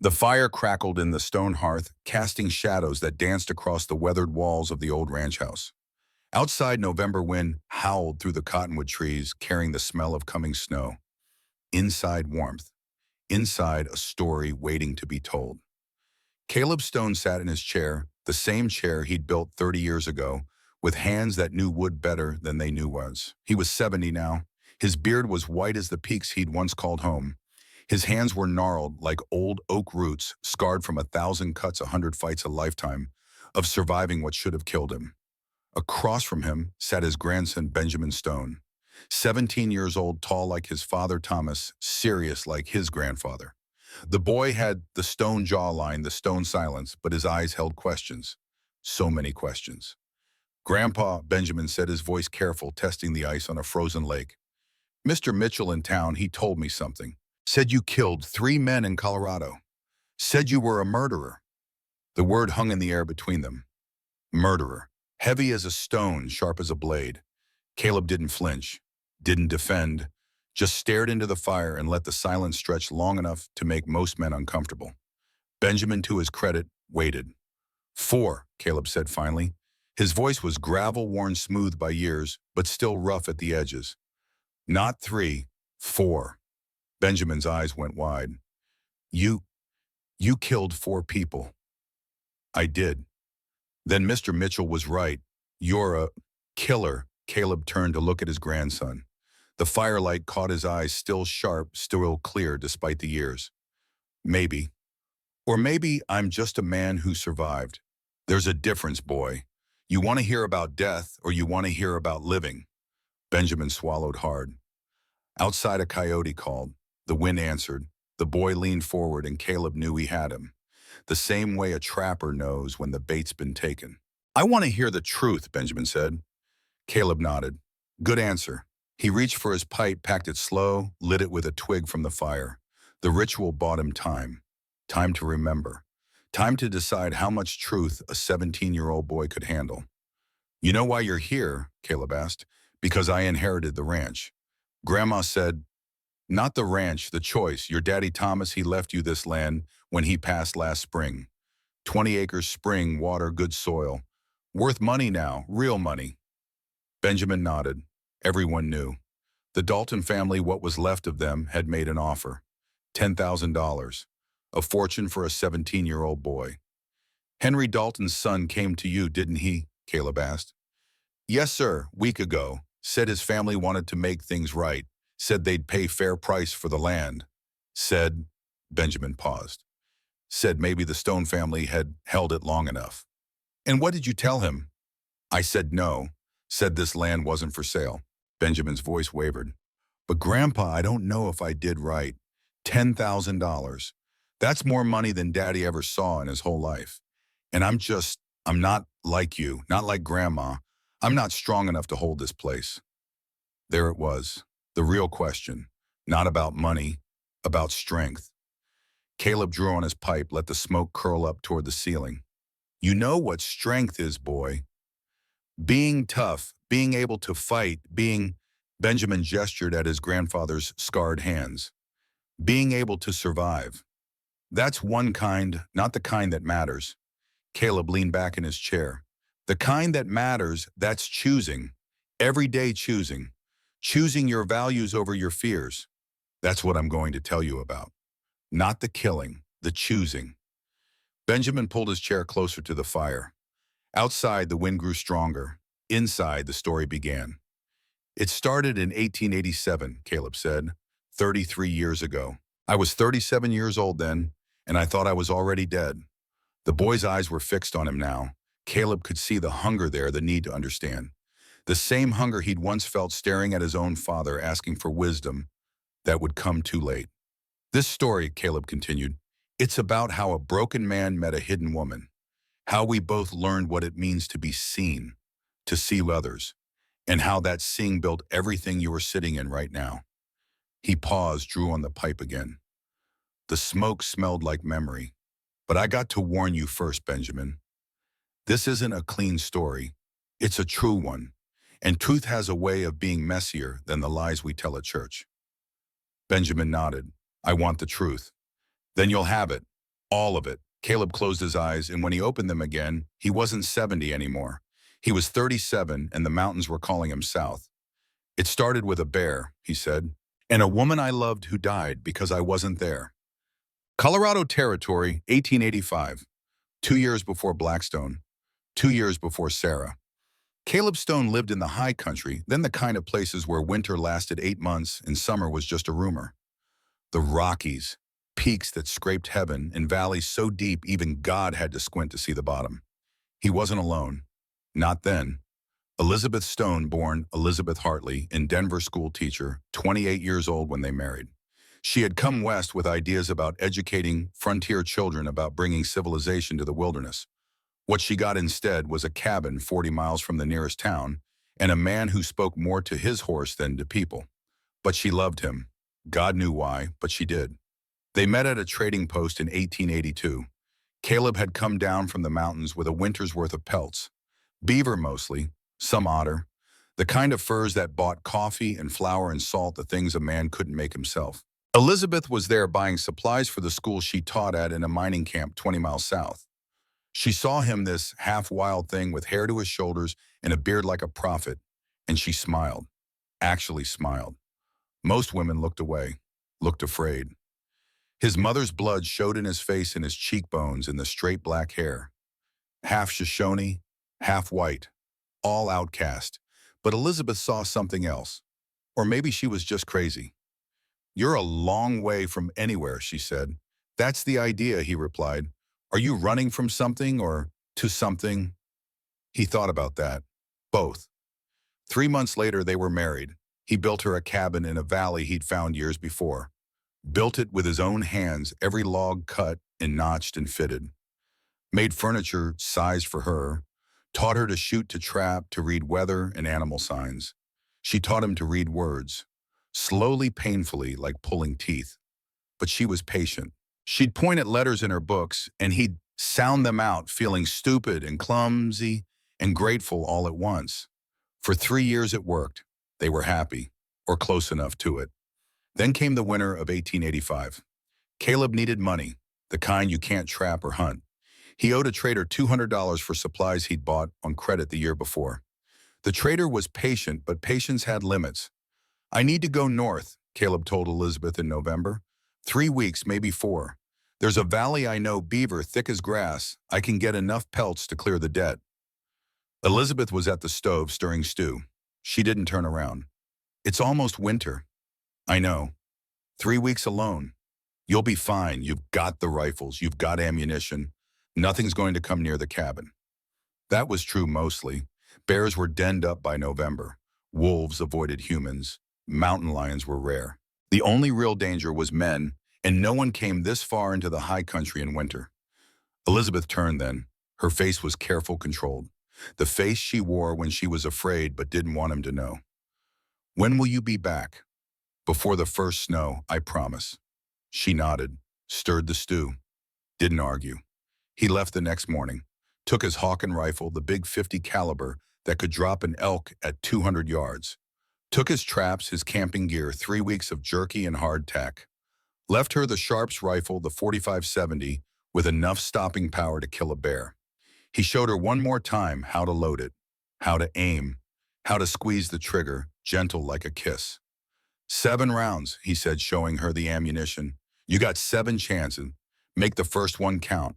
The fire crackled in the stone hearth, casting shadows that danced across the weathered walls of the old ranch house. Outside, November wind howled through the cottonwood trees, carrying the smell of coming snow. Inside, warmth. Inside, a story waiting to be told. Caleb Stone sat in his chair, the same chair he'd built 30 years ago, with hands that knew wood better than they knew was. He was 70 now. His beard was white as the peaks he'd once called home. His hands were gnarled like old oak roots, scarred from 1,000 cuts, 100 fights, a lifetime of surviving what should have killed him. Across from him sat his grandson, Benjamin Stone, 17 years old, tall like his father Thomas, serious like his grandfather. The boy had the stone jawline, the stone silence, but his eyes held questions. So many questions. "Grandpa," Benjamin said, his voice careful, testing the ice on a frozen lake. "Mr. Mitchell in town, he told me something. Said you killed 3 men in Colorado. Said you were a murderer." The word hung in the air between them. Murderer. Heavy as a stone, sharp as a blade. Caleb didn't flinch, didn't defend, just stared into the fire and let the silence stretch long enough to make most men uncomfortable. Benjamin, to his credit, waited. "4," Caleb said finally. His voice was gravel worn smooth by years, but still rough at the edges. "Not 3, 4. Benjamin's eyes went wide. You killed 4 people." "I did." "Then Mr. Mitchell was right. You're a killer." Caleb turned to look at his grandson. The firelight caught his eyes, still sharp, still clear despite the years. "Maybe. Or maybe I'm just a man who survived. There's a difference, boy. You want to hear about death or you want to hear about living?" Benjamin swallowed hard. Outside, a coyote called. The wind answered. The boy leaned forward and Caleb knew he had him. The same way a trapper knows when the bait's been taken. "I want to hear the truth," Benjamin said. Caleb nodded. "Good answer." He reached for his pipe, packed it slow, lit it with a twig from the fire. The ritual bought him time. Time to remember. Time to decide how much truth a 17-year-old boy could handle. "You know why you're here?" Caleb asked. "Because I inherited the ranch." Grandma said, "Not the ranch, the choice. Your daddy Thomas, he left you this land when he passed last spring. 20 acres, spring, water, good soil. Worth money now, real money." Benjamin nodded. Everyone knew. The Dalton family, what was left of them, had made an offer. $10,000. A fortune for a 17-year-old boy. "Henry Dalton's son came to you, didn't he?" Caleb asked. "Yes, sir, week ago. Said his family wanted to make things right. Said they'd pay fair price for the land. Said," Benjamin paused, "said maybe the Stone family had held it long enough." "And what did you tell him?" "I said no. Said this land wasn't for sale." Benjamin's voice wavered. "But Grandpa, I don't know if I did right. $10,000. That's more money than Daddy ever saw in his whole life. And I'm not like you, not like Grandma. I'm not strong enough to hold this place." There it was, the real question. Not about money, about strength. Caleb drew on his pipe, let the smoke curl up toward the ceiling. "You know what strength is, boy. Being tough, being able to fight, being," Benjamin gestured at his grandfather's scarred hands, "being able to survive. That's one kind, not the kind that matters." Caleb leaned back in his chair. "The kind that matters, that's choosing. Everyday choosing. Choosing your values over your fears. That's what I'm going to tell you about. Not the killing, the choosing." Benjamin pulled his chair closer to the fire. Outside, the wind grew stronger. Inside, the story began. "It started in 1887, Caleb said, 33 years ago. I was 37 years old then, and I thought I was already dead." The boy's eyes were fixed on him now. Caleb could see the hunger there, the need to understand. The same hunger he'd once felt staring at his own father, asking for wisdom that would come too late. "This story," Caleb continued, "it's about how a broken man met a hidden woman. How we both learned what it means to be seen, to see others, and how that seeing built everything you are sitting in right now." He paused, drew on the pipe again. "The smoke smelled like memory. But I got to warn you first, Benjamin. This isn't a clean story. It's a true one. And truth has a way of being messier than the lies we tell at church." Benjamin nodded. "I want the truth." "Then you'll have it. All of it. Caleb closed his eyes, and when he opened them again, he wasn't 70 anymore. He was 37, and the mountains were calling him south. It started with a bear, he said, and a woman I loved who died because I wasn't there. Colorado Territory, 1885. 2 years before Blackstone. 2 years before Sarah. Caleb Stone lived in the high country, then the kind of places where winter lasted 8 months and summer was just a rumor. The Rockies, peaks that scraped heaven and valleys so deep even God had to squint to see the bottom. He wasn't alone. Not then. Elizabeth Stone, born Elizabeth Hartley, in Denver school teacher, 28 years old when they married. She had come west with ideas about educating frontier children about bringing civilization to the wilderness. What she got instead was a cabin 40 miles from the nearest town and a man who spoke more to his horse than to people. But she loved him. God knew why, but she did. They met at a trading post in 1882. Caleb had come down from the mountains with a winter's worth of pelts. Beaver mostly, some otter, the kind of furs that bought coffee and flour and salt, the things a man couldn't make himself. Elizabeth was there buying supplies for the school she taught at in a mining camp 20 miles south. She saw him, this half-wild thing with hair to his shoulders and a beard like a prophet, and she smiled. Actually smiled. Most women looked away, looked afraid. His mother's blood showed in his face and his cheekbones and the straight black hair. Half Shoshone, half white, all outcast. But Elizabeth saw something else. Or maybe she was just crazy. "You're a long way from anywhere," she said. "That's the idea," he replied. "Are you running from something or to something?" He thought about that. Both. 3 months later, they were married. He built her a cabin in a valley he'd found years before. Built it with his own hands, every log cut and notched and fitted. Made furniture sized for her. Taught her to shoot, to trap, to read weather and animal signs. She taught him to read words. Slowly, painfully, like pulling teeth. But she was patient. She'd point at letters in her books, and he'd sound them out, feeling stupid and clumsy and grateful all at once. For 3 years it worked. They were happy, or close enough to it. Then came the winter of 1885. Caleb needed money, the kind you can't trap or hunt. He owed a trader $200 for supplies he'd bought on credit the year before. The trader was patient, but patience had limits. "I need to go north," Caleb told Elizabeth in November. 3 weeks, maybe 4. "There's a valley I know, beaver, thick as grass. I can get enough pelts to clear the debt." Elizabeth was at the stove stirring stew. She didn't turn around. "It's almost winter." "I know. 3 weeks alone. You'll be fine. You've got the rifles. You've got ammunition. Nothing's going to come near the cabin." That was true mostly. Bears were denned up by November. Wolves avoided humans. Mountain lions were rare. The only real danger was men, and no one came this far into the high country in winter. Elizabeth turned then. Her face was careful, controlled. The face she wore when she was afraid but didn't want him to know. "When will you be back?" "Before the first snow, I promise." She nodded, stirred the stew, didn't argue. He left the next morning, took his hawk and rifle, the big 50 caliber that could drop an elk at 200 yards. Took his traps, his camping gear, 3 weeks of jerky and hardtack. Left her the Sharps rifle, the 45-70, with enough stopping power to kill a bear. He showed her one more time how to load it, how to aim, how to squeeze the trigger, gentle like a kiss. 7 rounds, he said, showing her the ammunition. "You got 7 chances. Make the first one count."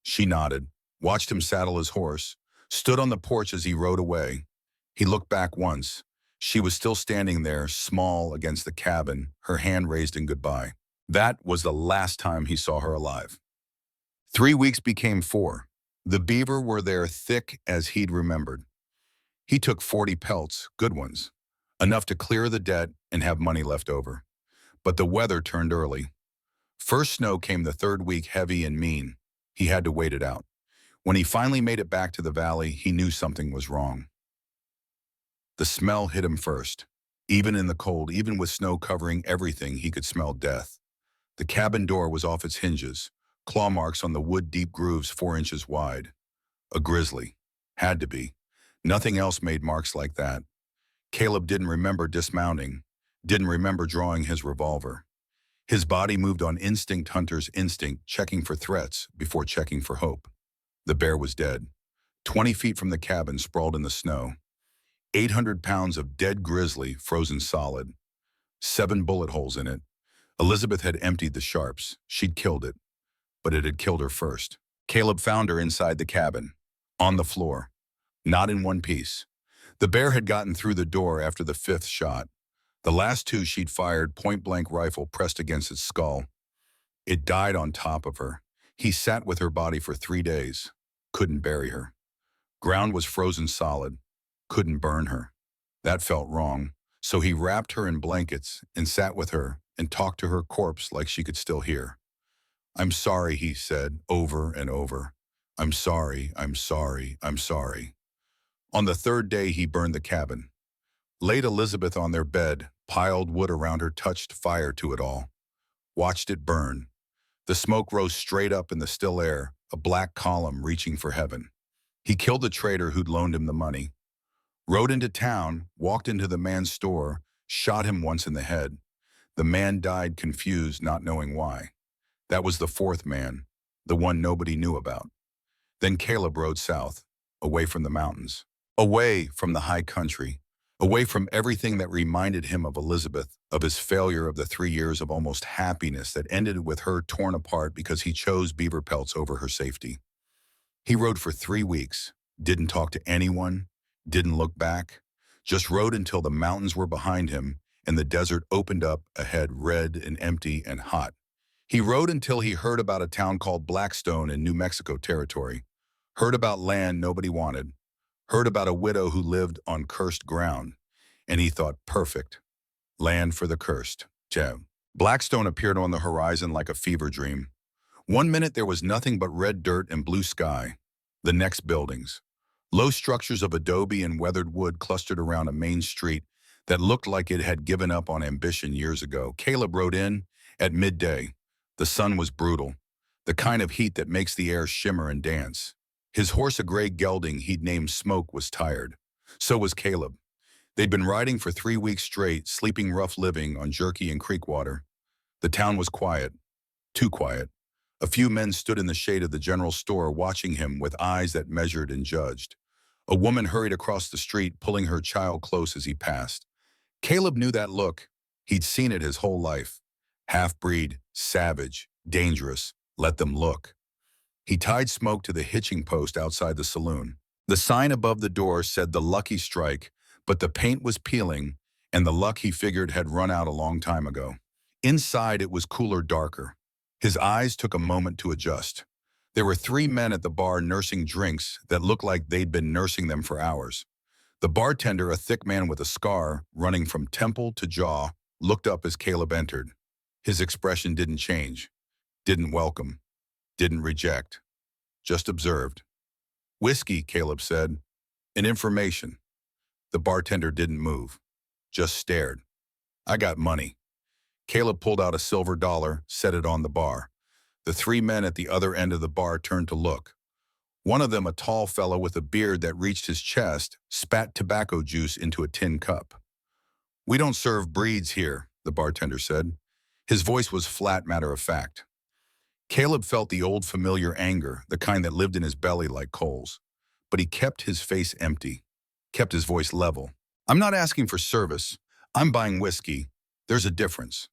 She nodded, watched him saddle his horse, stood on the porch as he rode away. He looked back once. She was still standing there, small against the cabin, her hand raised in goodbye. That was the last time he saw her alive. 3 weeks became 4. The beaver were there thick as he'd remembered. He took 40 pelts, good ones, enough to clear the debt and have money left over. But the weather turned early. First snow came the 3rd week, heavy and mean. He had to wait it out. When he finally made it back to the valley, he knew something was wrong. The smell hit him first. Even in the cold, even with snow covering everything, he could smell death. The cabin door was off its hinges, claw marks on the wood, deep grooves 4 inches wide. A grizzly. Had to be. Nothing else made marks like that. Caleb didn't remember dismounting, didn't remember drawing his revolver. His body moved on instinct, hunter's instinct, checking for threats before checking for hope. The bear was dead. 20 feet from the cabin, sprawled in the snow. 800 pounds of dead grizzly, frozen solid. 7 bullet holes in it. Elizabeth had emptied the sharps. She'd killed it, but it had killed her first. Caleb found her inside the cabin, on the floor, not in one piece. The bear had gotten through the door after the 5th shot. The last 2 she'd fired, point-blank rifle pressed against its skull. It died on top of her. He sat with her body for 3 days. Couldn't bury her. Ground was frozen solid. Couldn't burn her. That felt wrong. So he wrapped her in blankets and sat with her and talked to her corpse like she could still hear. "I'm sorry," he said over and over. "I'm sorry, I'm sorry, I'm sorry." On the 3rd day, he burned the cabin. Laid Elizabeth on their bed, piled wood around her, touched fire to it all. Watched it burn. The smoke rose straight up in the still air, a black column reaching for heaven. He killed the trader who'd loaned him the money. Rode into town, walked into the man's store, shot him once in the head. The man died confused, not knowing why. That was the 4th man, the one nobody knew about. Then Caleb rode south, away from the mountains, away from the high country, away from everything that reminded him of Elizabeth, of his failure, of the 3 years of almost happiness that ended with her torn apart because he chose beaver pelts over her safety. He rode for 3 weeks, didn't talk to anyone, didn't look back, just rode until the mountains were behind him and the desert opened up ahead, red and empty and hot. He rode until he heard about a town called Blackstone in New Mexico territory, heard about land nobody wanted, heard about a widow who lived on cursed ground, and he thought, perfect. Land for the cursed. Blackstone appeared on the horizon like a fever dream. One minute there was nothing but red dirt and blue sky. The next, buildings. Low structures of adobe and weathered wood clustered around a main street that looked like it had given up on ambition years ago. Caleb rode in at midday. The sun was brutal, the kind of heat that makes the air shimmer and dance. His horse, a gray gelding he'd named Smoke, was tired. So was Caleb. They'd been riding for 3 weeks straight, sleeping rough living on jerky and creek water. The town was quiet, too quiet. A few men stood in the shade of the general store watching him with eyes that measured and judged. A woman hurried across the street, pulling her child close as he passed. Caleb knew that look. He'd seen it his whole life. Half-breed, savage, dangerous, let them look. He tied Smoke to the hitching post outside the saloon. The sign above the door said the Lucky Strike, but the paint was peeling, and the luck, he figured, had run out a long time ago. Inside it was cooler, darker. His eyes took a moment to adjust. There were 3 men at the bar nursing drinks that looked like they'd been nursing them for hours. The bartender, a thick man with a scar running from temple to jaw, looked up as Caleb entered. His expression didn't change, didn't welcome, didn't reject, just observed. "Whiskey," Caleb said, "and information." The bartender didn't move, just stared. "I got money." Caleb pulled out a silver dollar, set it on the bar. The 3 men at the other end of the bar turned to look. One of them, a tall fellow with a beard that reached his chest, spat tobacco juice into a tin cup. "We don't serve breeds here," the bartender said. His voice was flat, matter-of-fact. Caleb felt the old familiar anger, the kind that lived in his belly like coals. But he kept his face empty, kept his voice level. "I'm not asking for service. I'm buying whiskey. There's a difference."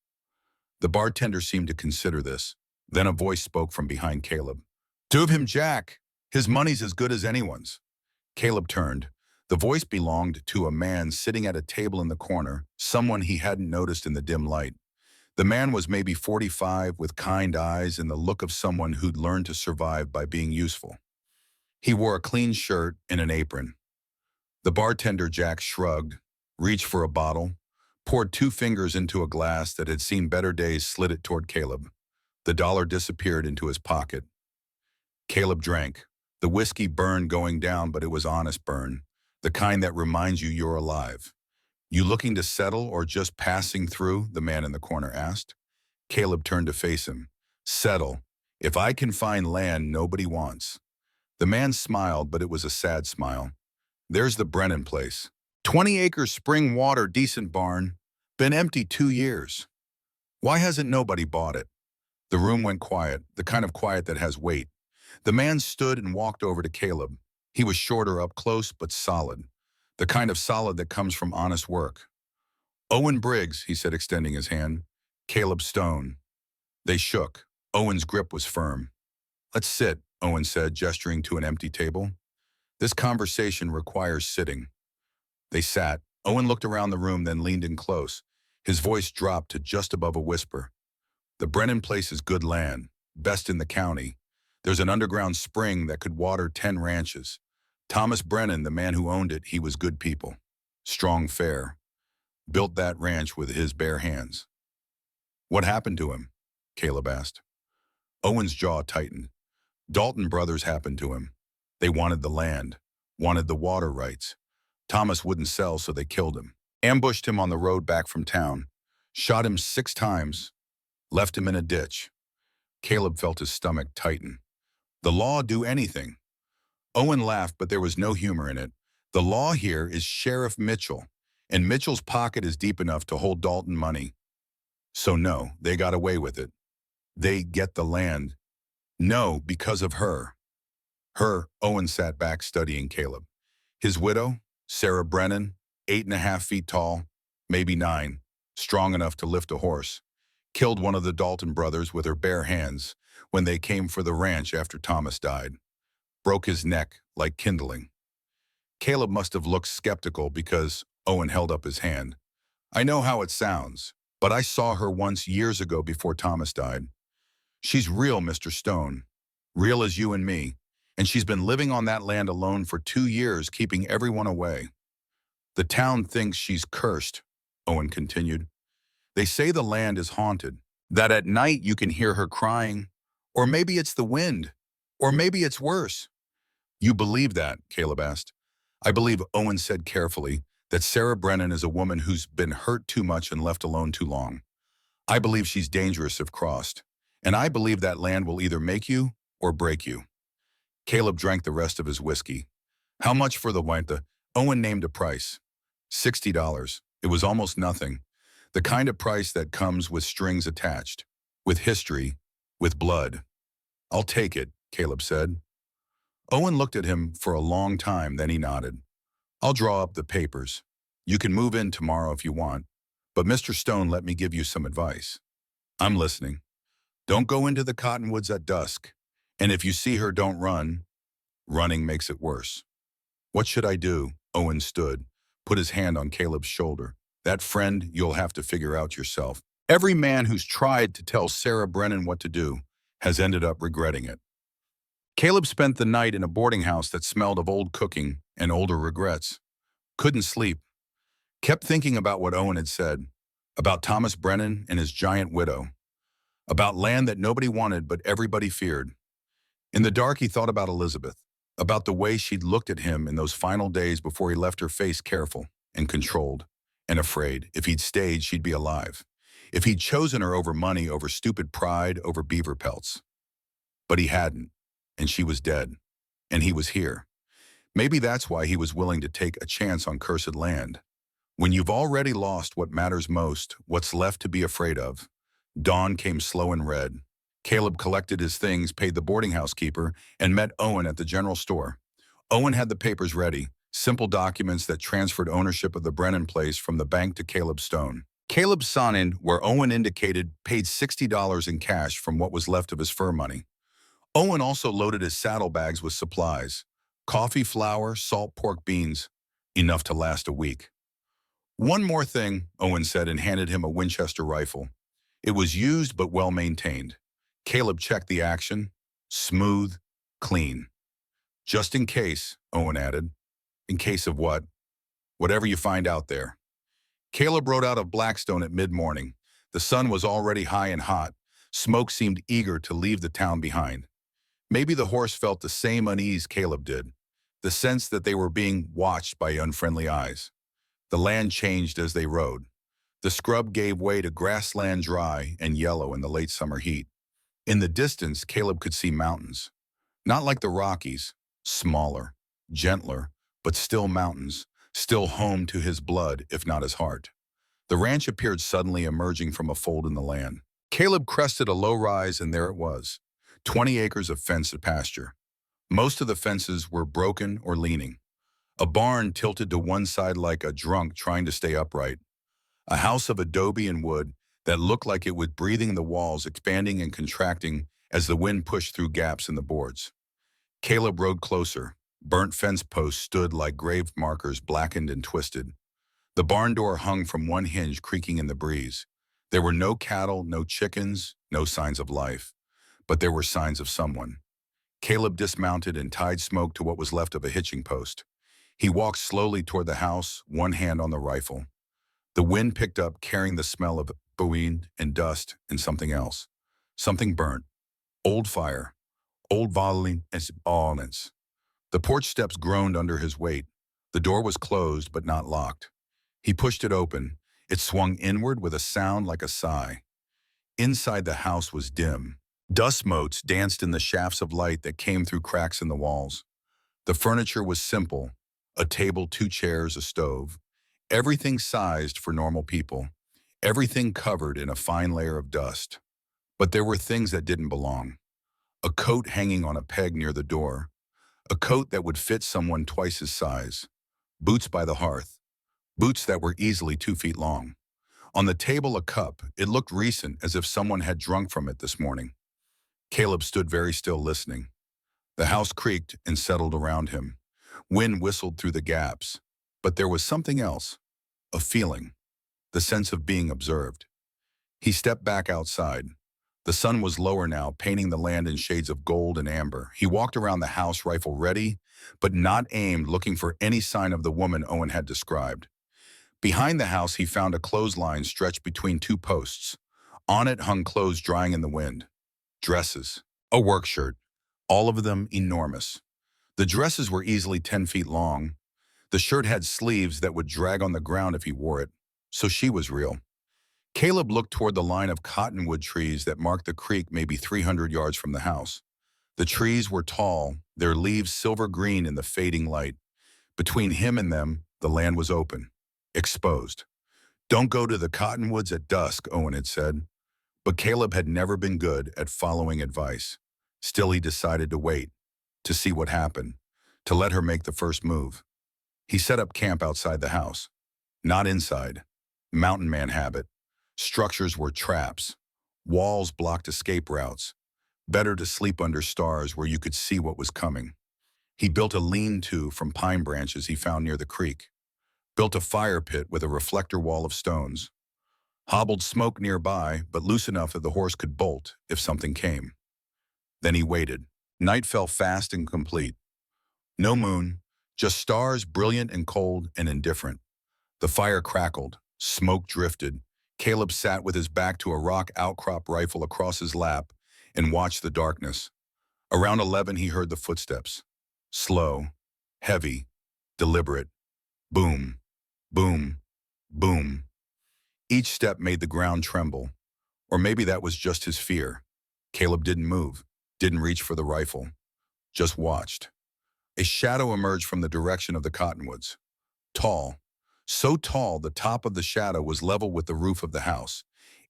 The bartender seemed to consider this. Then a voice spoke from behind Caleb. "Give him Jack. His money's as good as anyone's." Caleb turned. The voice belonged to a man sitting at a table in the corner, someone he hadn't noticed in the dim light. The man was maybe 45, with kind eyes and the look of someone who'd learned to survive by being useful. He wore a clean shirt and an apron. The bartender, Jack, shrugged, reached for a bottle, poured 2 fingers into a glass that had seen better days, slid it toward Caleb. The dollar disappeared into his pocket. Caleb drank. The whiskey burned going down, but it was honest burn, the kind that reminds you you're alive. "You looking to settle or just passing through?" the man in the corner asked. Caleb turned to face him. "Settle. If I can find land nobody wants." The man smiled, but it was a sad smile. "There's the Brennan place. 20 acres, spring water, decent barn. Been empty 2 years." Why hasn't nobody bought it? The room went quiet, the kind of quiet that has weight. The man stood and walked over to Caleb. He was shorter up close, but solid. The kind of solid that comes from honest work. Owen Briggs, he said, extending his hand. Caleb Stone. They shook. Owen's grip was firm. Let's sit, Owen said, gesturing to an empty table. This conversation requires sitting. They sat. Owen looked around the room, then leaned in close. His voice dropped to just above a whisper. The Brennan place is good land, best in the county. There's an underground spring that could water 10 ranches. Thomas Brennan, the man who owned it, he was good people. Strong fare. Built that ranch with his bare hands. What happened to him? Caleb asked. Owen's jaw tightened. Dalton brothers happened to him. They wanted the land, wanted the water rights. Thomas wouldn't sell, so they killed him. Ambushed him on the road back from town. Shot him 6 times. Left him in a ditch. Caleb felt his stomach tighten. The law do anything. Owen laughed, but there was no humor in it. The law here is Sheriff Mitchell, and Mitchell's pocket is deep enough to hold Dalton money. So no, they got away with it. They get the land. No, because of her. Her, Owen sat back studying Caleb. His widow, Sarah Brennan, 8.5 feet tall, maybe 9, strong enough to lift a horse, killed one of the Dalton brothers with her bare hands when they came for the ranch after Thomas died. Broke his neck like kindling. Caleb must have looked skeptical because Owen held up his hand. I know how it sounds, but I saw her once years ago before Thomas died. She's real, Mr. Stone. Real as you and me. And she's been living on that land alone for 2 years, keeping everyone away. The town thinks she's cursed, Owen continued. They say the land is haunted, that at night you can hear her crying, or maybe it's the wind, or maybe it's worse. You believe that? Caleb asked. I believe, Owen said carefully, that Sarah Brennan is a woman who's been hurt too much and left alone too long. I believe she's dangerous if crossed, and I believe that land will either make you or break you. Caleb drank the rest of his whiskey. How much for the wine? Owen named a price. $60. It was almost nothing. The kind of price that comes with strings attached, with history, with blood. I'll take it, Caleb said. Owen looked at him for a long time, then he nodded. I'll draw up the papers. You can move in tomorrow if you want, but Mr. Stone let me give you some advice. I'm listening. Don't go into the cottonwoods at dusk, and if you see her, don't run. Running makes it worse. What should I do? Owen stood, put his hand on Caleb's shoulder. That friend you'll have to figure out yourself. Every man who's tried to tell Sarah Brennan what to do has ended up regretting it. Caleb spent the night in a boarding house that smelled of old cooking and older regrets. Couldn't sleep. Kept thinking about what Owen had said, about Thomas Brennan and his giant widow, about land that nobody wanted but everybody feared. In the dark, he thought about Elizabeth, about the way she'd looked at him in those final days before he left her face careful and controlled and afraid. If he'd stayed, she'd be alive. If he'd chosen her over money, over stupid pride, over beaver pelts. But he hadn't, and she was dead, and he was here. Maybe that's why he was willing to take a chance on cursed land. When you've already lost what matters most, what's left to be afraid of? Dawn came slow and red. Caleb collected his things, paid the boarding house keeper, and met Owen at the general store. Owen had the papers ready, simple documents that transferred ownership of the Brennan place from the bank to Caleb Stone. Caleb signed where Owen indicated paid $60 in cash from what was left of his fur money. Owen also loaded his saddlebags with supplies. Coffee, flour, salt, pork, beans, enough to last a week. One more thing, Owen said and handed him a Winchester rifle. It was used but well maintained. Caleb checked the action. Smooth, clean. Just in case, Owen added. In case of what? Whatever you find out there. Caleb rode out of Blackstone at mid-morning. The sun was already high and hot. Smoke seemed eager to leave the town behind. Maybe the horse felt the same unease Caleb did, the sense that they were being watched by unfriendly eyes. The land changed as they rode. The scrub gave way to grassland dry and yellow in the late summer heat. In the distance, Caleb could see mountains. Not like the Rockies, smaller, gentler, but still mountains, still home to his blood, if not his heart. The ranch appeared suddenly emerging from a fold in the land. Caleb crested a low rise, and there it was, 20 acres of fenced pasture. Most of the fences were broken or leaning. A barn tilted to one side like a drunk trying to stay upright. A house of adobe and wood that looked like it was breathing, the walls expanding and contracting as the wind pushed through gaps in the boards. Caleb rode closer. Burnt fence posts stood like grave markers, blackened and twisted. The barn door hung from one hinge, creaking in the breeze. There were no cattle, no chickens, no signs of life. But there were signs of someone. Caleb dismounted and tied smoke to what was left of a hitching post. He walked slowly toward the house, one hand on the rifle. The wind picked up, carrying the smell of bouillon and dust and something else. Something burnt. Old fire. Old volleying and violence. The porch steps groaned under his weight. The door was closed but not locked. He pushed it open. It swung inward with a sound like a sigh. Inside the house was dim. Dust motes danced in the shafts of light that came through cracks in the walls. The furniture was simple. A table, 2 chairs, a stove. Everything sized for normal people. Everything covered in a fine layer of dust. But there were things that didn't belong. A coat hanging on a peg near the door. A coat that would fit someone twice his size. Boots by the hearth. Boots that were easily 2 feet long. On the table, a cup. It looked recent, as if someone had drunk from it this morning. Caleb stood very still, listening. The house creaked and settled around him. Wind whistled through the gaps. But there was something else. A feeling. The sense of being observed. He stepped back outside. The sun was lower now, painting the land in shades of gold and amber. He walked around the house, rifle ready, but not aimed, looking for any sign of the woman Owen had described. Behind the house, he found a clothesline stretched between 2 posts. On it hung clothes drying in the wind. Dresses. A work shirt. All of them enormous. The dresses were easily 10 feet long. The shirt had sleeves that would drag on the ground if he wore it. So she was real. Caleb looked toward the line of cottonwood trees that marked the creek, maybe 300 yards from the house. The trees were tall, their leaves silver green in the fading light. Between him and them, the land was open, exposed. "Don't go to the cottonwoods at dusk," Owen had said. But Caleb had never been good at following advice. Still, he decided to wait, to see what happened, to let her make the first move. He set up camp outside the house. Not inside. Mountain man habit. Structures were traps. Walls blocked escape routes. Better to sleep under stars where you could see what was coming. He built a lean-to from pine branches he found near the creek. Built a fire pit with a reflector wall of stones. Hobbled smoke nearby, but loose enough that the horse could bolt if something came. Then he waited. Night fell fast and complete. No moon, just stars, brilliant and cold and indifferent. The fire crackled. Smoke drifted. Caleb sat with his back to a rock outcrop, rifle across his lap, and watched the darkness. Around 11, he heard the footsteps. Slow, heavy, deliberate. Boom, boom, boom. Each step made the ground tremble. Or maybe that was just his fear. Caleb didn't move, didn't reach for the rifle, just watched. A shadow emerged from the direction of the cottonwoods. Tall, so tall the top of the shadow was level with the roof of the house,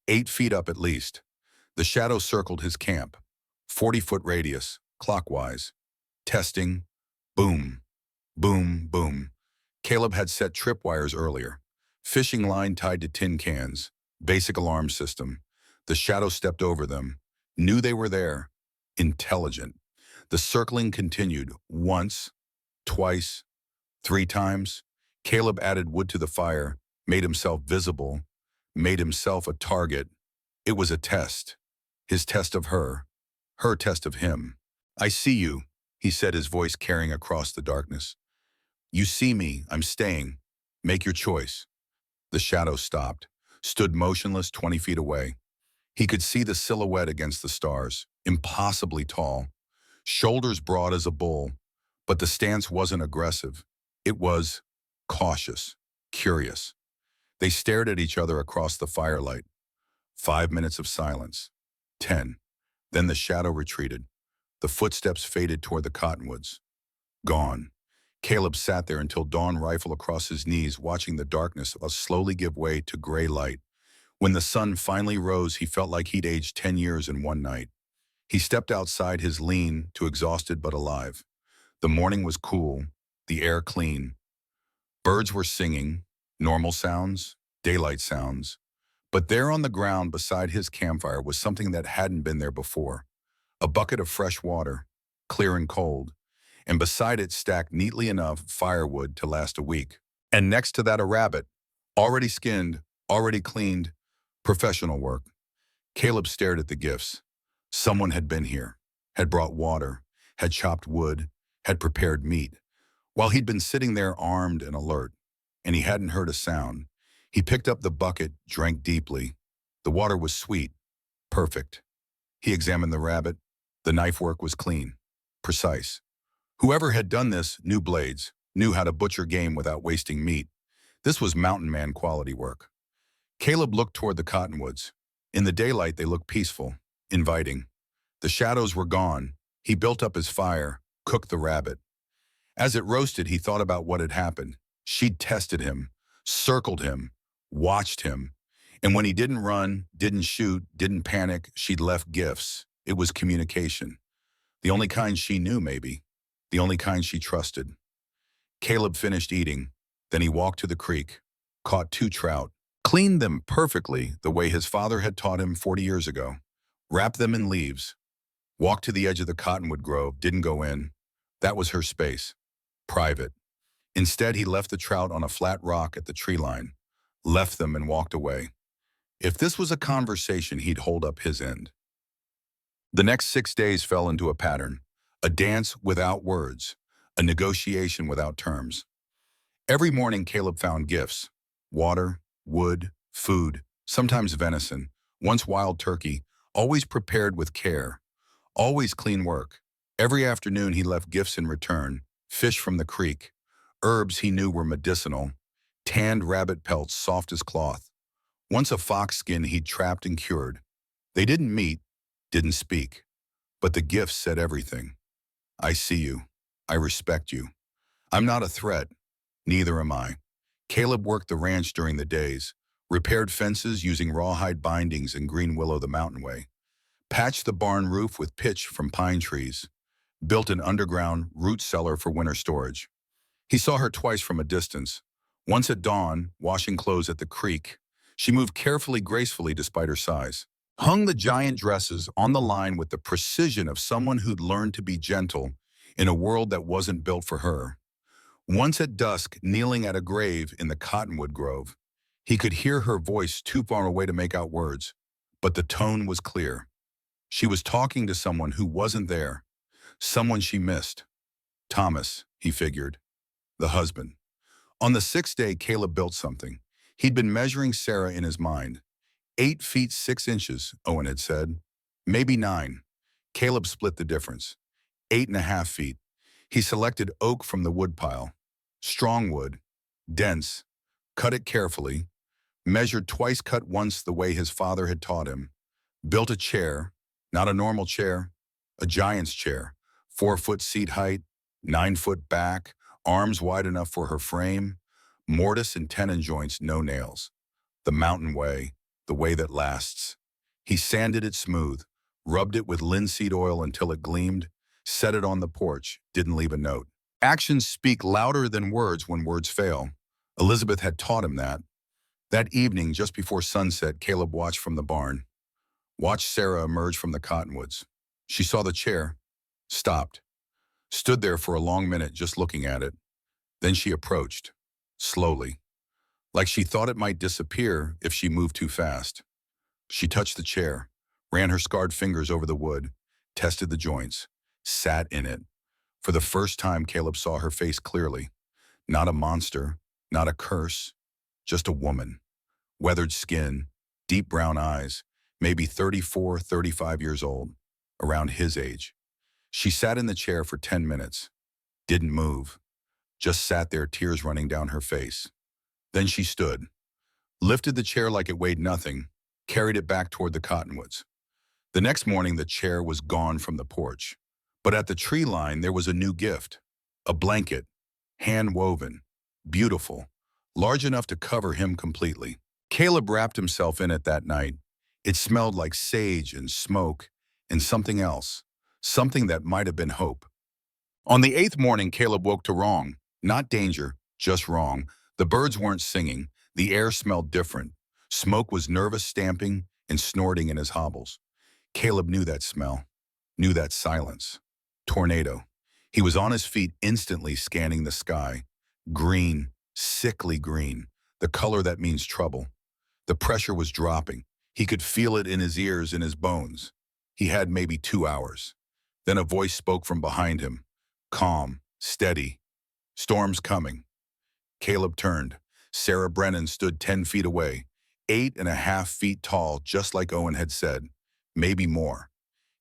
8 feet up at least. The shadow circled his camp, 40-foot radius, clockwise. Testing, boom, boom, boom. Caleb had set tripwires earlier. Fishing line tied to tin cans, basic alarm system. The shadow stepped over them, knew they were there, intelligent. The circling continued, once, twice, 3 times. Caleb added wood to the fire, made himself visible, made himself a target. It was a test. His test of her test of him. "I see you," he said, his voice carrying across the darkness. "You see me, I'm staying. Make your choice." The shadow stopped, stood motionless 20 feet away. He could see the silhouette against the stars, impossibly tall, shoulders broad as a bull, but the stance wasn't aggressive. It was cautious, curious. They stared at each other across the firelight. 5 minutes of silence. 10. Then the shadow retreated. The footsteps faded toward the cottonwoods. Gone. Caleb sat there until dawn rifle across his knees, watching the darkness slowly give way to gray light. When the sun finally rose, he felt like he'd aged 10 years in one night. He stepped outside, his lean to exhausted but alive. The morning was cool, the air clean. Birds were singing, normal sounds, daylight sounds. But there on the ground beside his campfire was something that hadn't been there before. A bucket of fresh water, clear and cold, and beside it stacked neatly enough firewood to last a week. And next to that a rabbit, already skinned, already cleaned, professional work. Caleb stared at the gifts. Someone had been here, had brought water, had chopped wood, had prepared meat. While he'd been sitting there armed and alert, and he hadn't heard a sound, he picked up the bucket, drank deeply. The water was sweet, perfect. He examined the rabbit. The knife work was clean, precise. Whoever had done this knew blades, knew how to butcher game without wasting meat. This was mountain man quality work. Caleb looked toward the cottonwoods. In the daylight, they looked peaceful, inviting. The shadows were gone. He built up his fire, cooked the rabbit. As it roasted, he thought about what had happened. She'd tested him, circled him, watched him. And when he didn't run, didn't shoot, didn't panic, she'd left gifts. It was communication. The only kind she knew, maybe. The only kind she trusted. Caleb finished eating. Then he walked to the creek, caught 2 trout, cleaned them perfectly the way his father had taught him 40 years ago, wrapped them in leaves, walked to the edge of the cottonwood grove, didn't go in. That was her space. Private. Instead, he left the trout on a flat rock at the tree line, left them and walked away. If this was a conversation, he'd hold up his end. The next 6 days fell into a pattern, a dance without words, a negotiation without terms. Every morning, Caleb found gifts, water, wood, food, sometimes venison, once wild turkey, always prepared with care, always clean work. Every afternoon, he left gifts in return, fish from the creek, herbs he knew were medicinal, tanned rabbit pelts soft as cloth. Once a fox skin he'd trapped and cured. They didn't meet, didn't speak, but the gifts said everything. I see you. I respect you. I'm not a threat. Neither am I. Caleb worked the ranch during the days, repaired fences using rawhide bindings and green willow the mountain way, patched the barn roof with pitch from pine trees, built an underground root cellar for winter storage. He saw her twice from a distance. Once at dawn, washing clothes at the creek. She moved carefully, gracefully despite her size. Hung the giant dresses on the line with the precision of someone who'd learned to be gentle in a world that wasn't built for her. Once at dusk, kneeling at a grave in the cottonwood grove, he could hear her voice too far away to make out words, but the tone was clear. She was talking to someone who wasn't there, someone she missed. Thomas, he figured, the husband. On the 6th day, Caleb built something. He'd been measuring Sarah in his mind. 8 feet 6 inches, Owen had said. Maybe 9. Caleb split the difference. 8.5 feet. He selected oak from the woodpile. Strong wood, dense, cut it carefully, measured twice, cut once the way his father had taught him, built a chair, not a normal chair, a giant's chair, 4-foot seat height, 9-foot back, arms wide enough for her frame, mortise and tenon joints, no nails. The mountain way, the way that lasts. He sanded it smooth, rubbed it with linseed oil until it gleamed, set it on the porch, didn't leave a note. Actions speak louder than words when words fail. Elizabeth had taught him that. That evening, just before sunset, Caleb watched from the barn. Watched Sarah emerge from the cottonwoods. She saw the chair, stopped, stood there for a long minute just looking at it. Then she approached, slowly, like she thought it might disappear if she moved too fast. She touched the chair, ran her scarred fingers over the wood, tested the joints, sat in it. For the first time, Caleb saw her face clearly. Not a monster, not a curse, just a woman. Weathered skin, deep brown eyes, maybe 34, 35 years old, around his age. She sat in the chair for 10 minutes, didn't move, just sat there, tears running down her face. Then she stood, lifted the chair like it weighed nothing, carried it back toward the cottonwoods. The next morning, the chair was gone from the porch. But at the tree line, there was a new gift, a blanket, hand-woven, beautiful, large enough to cover him completely. Caleb wrapped himself in it that night. It smelled like sage and smoke and something else, something that might have been hope. On the eighth morning, Caleb woke to wrong. Not danger, just wrong. The birds weren't singing. The air smelled different. Smoke was nervous stamping and snorting in his hobbles. Caleb knew that smell, knew that silence. Tornado. He was on his feet instantly scanning the sky. Green, sickly green, the color that means trouble. The pressure was dropping. He could feel it in his ears, in his bones. He had maybe 2 hours. Then a voice spoke from behind him. Calm, steady. Storm's coming. Caleb turned. Sarah Brennan stood 10 feet away, 8.5 feet tall, just like Owen had said. Maybe more.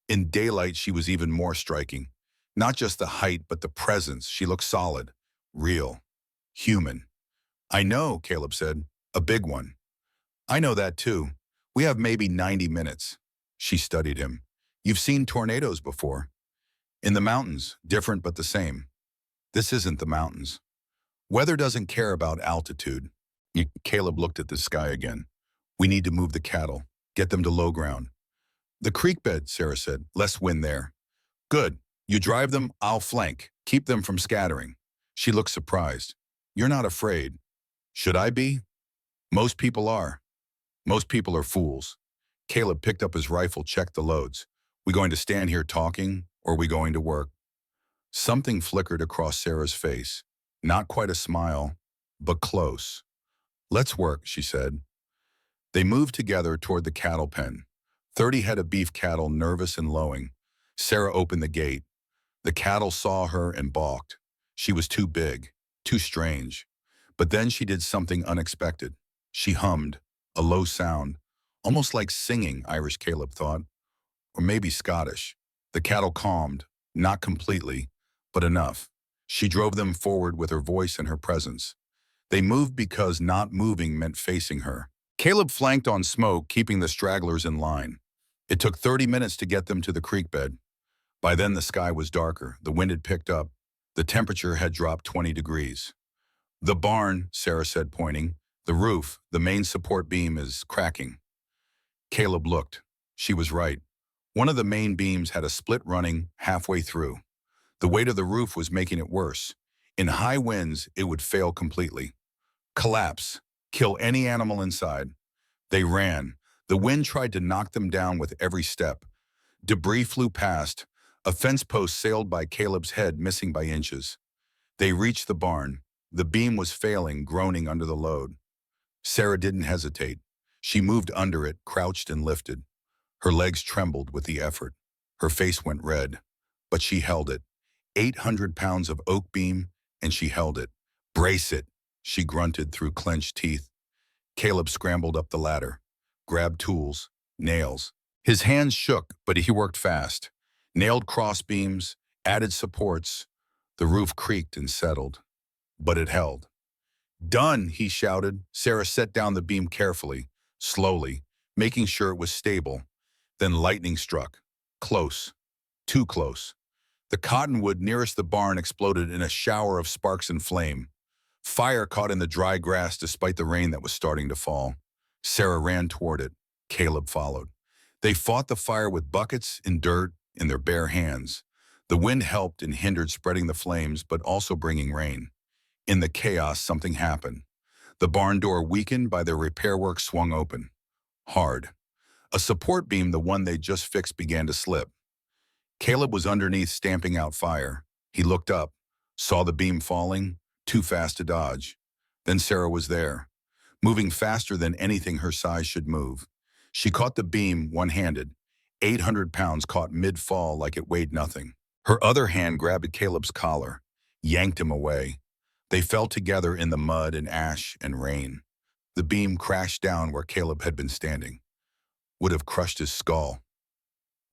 In daylight, she was even more striking. Not just the height, but the presence. She looked solid, real, human. I know, Caleb said. A big one. I know that too. We have maybe 90 minutes. She studied him. You've seen tornadoes before. In the mountains, different but the same. This isn't the mountains. Weather doesn't care about altitude. Caleb looked at the sky again. We need to move the cattle, get them to low ground. The creek bed, Sarah said. Less wind there. Good. You drive them, I'll flank. Keep them from scattering. She looked surprised. You're not afraid. Should I be? Most people are. Most people are fools. Caleb picked up his rifle, checked the loads. We going to stand here talking, or we going to work? Something flickered across Sarah's face. Not quite a smile, but close. Let's work, she said. They moved together toward the cattle pen. 30 head of beef cattle, nervous and lowing. Sarah opened the gate. The cattle saw her and balked. She was too big, too strange. But then she did something unexpected. She hummed, a low sound, almost like singing, Irish Caleb thought, or maybe Scottish. The cattle calmed, not completely, but enough. She drove them forward with her voice and her presence. They moved because not moving meant facing her. Caleb flanked on Smoke, keeping the stragglers in line. It took 30 minutes to get them to the creek bed. By then the sky was darker, the wind had picked up, the temperature had dropped 20 degrees. The barn, Sarah said, pointing, the roof, the main support beam is cracking. Caleb looked. She was right. One of the main beams had a split running halfway through. The weight of the roof was making it worse. In high winds, it would fail completely. Collapse. Kill any animal inside. They ran. The wind tried to knock them down with every step. Debris flew past. A fence post sailed by Caleb's head, missing by inches. They reached the barn. The beam was failing, groaning under the load. Sarah didn't hesitate. She moved under it, crouched and lifted. Her legs trembled with the effort. Her face went red. But she held it. 800 pounds of oak beam, and she held it. Brace it, she grunted through clenched teeth. Caleb scrambled up the ladder, grabbed tools, nails. His hands shook, but he worked fast. Nailed cross beams, added supports. The roof creaked and settled. But it held. Done, he shouted. Sarah set down the beam carefully, slowly, making sure it was stable. Then lightning struck. Close. Too close. The cottonwood nearest the barn exploded in a shower of sparks and flame. Fire caught in the dry grass despite the rain that was starting to fall. Sarah ran toward it. Caleb followed. They fought the fire with buckets and dirt in their bare hands. The wind helped and hindered spreading the flames, but also bringing rain. In the chaos, something happened. The barn door, weakened by their repair work, swung open. Hard. A support beam, the one they just fixed, began to slip. Caleb was underneath, stamping out fire. He looked up, saw the beam falling, too fast to dodge. Then Sarah was there, moving faster than anything her size should move. She caught the beam one-handed, 800 pounds caught mid-fall like it weighed nothing. Her other hand grabbed at Caleb's collar, yanked him away. They fell together in the mud and ash and rain. The beam crashed down where Caleb had been standing. Would have crushed his skull.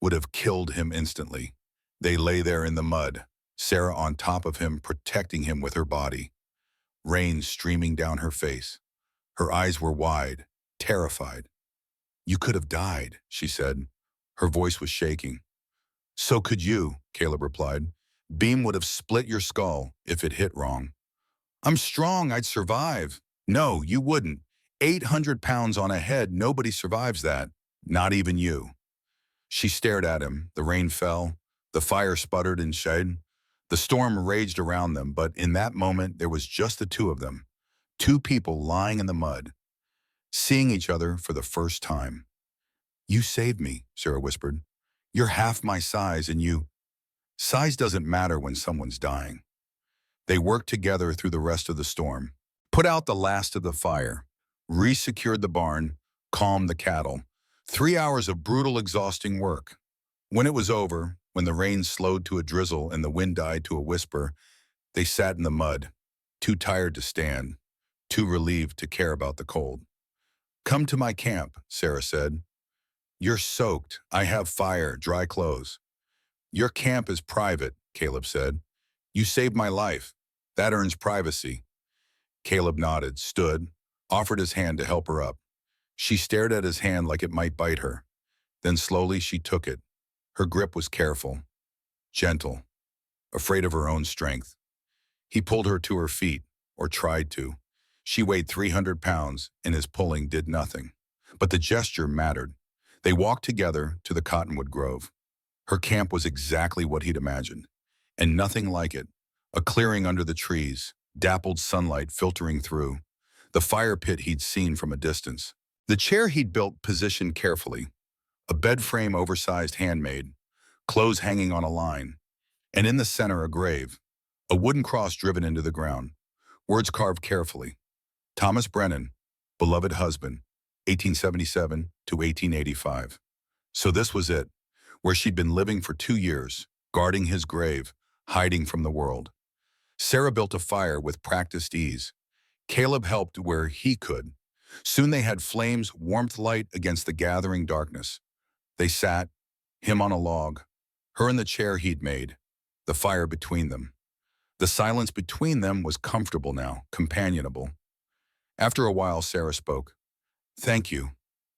Would have killed him instantly. They lay there in the mud, Sarah on top of him, protecting him with her body. Rain streaming down her face. Her eyes were wide, terrified. You could have died, she said. Her voice was shaking. So could you, Caleb replied. Beam would have split your skull if it hit wrong. I'm strong, I'd survive. No, you wouldn't. 800 pounds on a head, nobody survives that. Not even you. She stared at him. The rain fell. The fire sputtered and shed. The storm raged around them, but in that moment, there was just the two of them. Two people lying in the mud, seeing each other for the first time. You saved me, Sarah whispered. You're half my size and you... Size doesn't matter when someone's dying. They worked together through the rest of the storm, put out the last of the fire, re-secured the barn, calmed the cattle. 3 hours of brutal, exhausting work. When it was over, when the rain slowed to a drizzle and the wind died to a whisper, they sat in the mud, too tired to stand, too relieved to care about the cold. Come to my camp, Sarah said. You're soaked. I have fire, dry clothes. Your camp is private, Caleb said. You saved my life. That earns privacy. Caleb nodded, stood, offered his hand to help her up. She stared at his hand like it might bite her. Then slowly she took it. Her grip was careful, gentle, afraid of her own strength. He pulled her to her feet, or tried to. She weighed 300 pounds, and his pulling did nothing. But the gesture mattered. They walked together to the cottonwood grove. Her camp was exactly what he'd imagined, and nothing like it. A clearing under the trees, dappled sunlight filtering through, the fire pit he'd seen from a distance. The chair he'd built positioned carefully, a bed frame oversized handmade, clothes hanging on a line, and in the center a grave, a wooden cross driven into the ground, words carved carefully. Thomas Brennan, beloved husband, 1877 to 1885. So this was it, where she'd been living for 2 years, guarding his grave, hiding from the world. Sarah built a fire with practiced ease. Caleb helped where he could. Soon they had flames, warmth light against the gathering darkness. They sat, him on a log, her in the chair he'd made, the fire between them. The silence between them was comfortable now, companionable. After a while, Sarah spoke. Thank you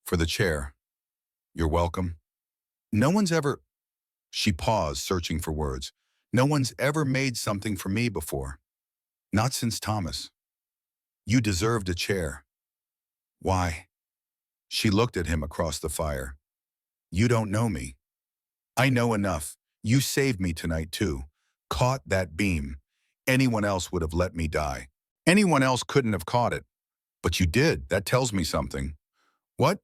for the chair. You're welcome. No one's ever... She paused, searching for words. No one's ever made something for me before. Not since Thomas. You deserved a chair. Why? She looked at him across the fire. You don't know me. I know enough. You saved me tonight, too. Caught that beam. Anyone else would have let me die. Anyone else couldn't have caught it. But you did. That tells me something. What?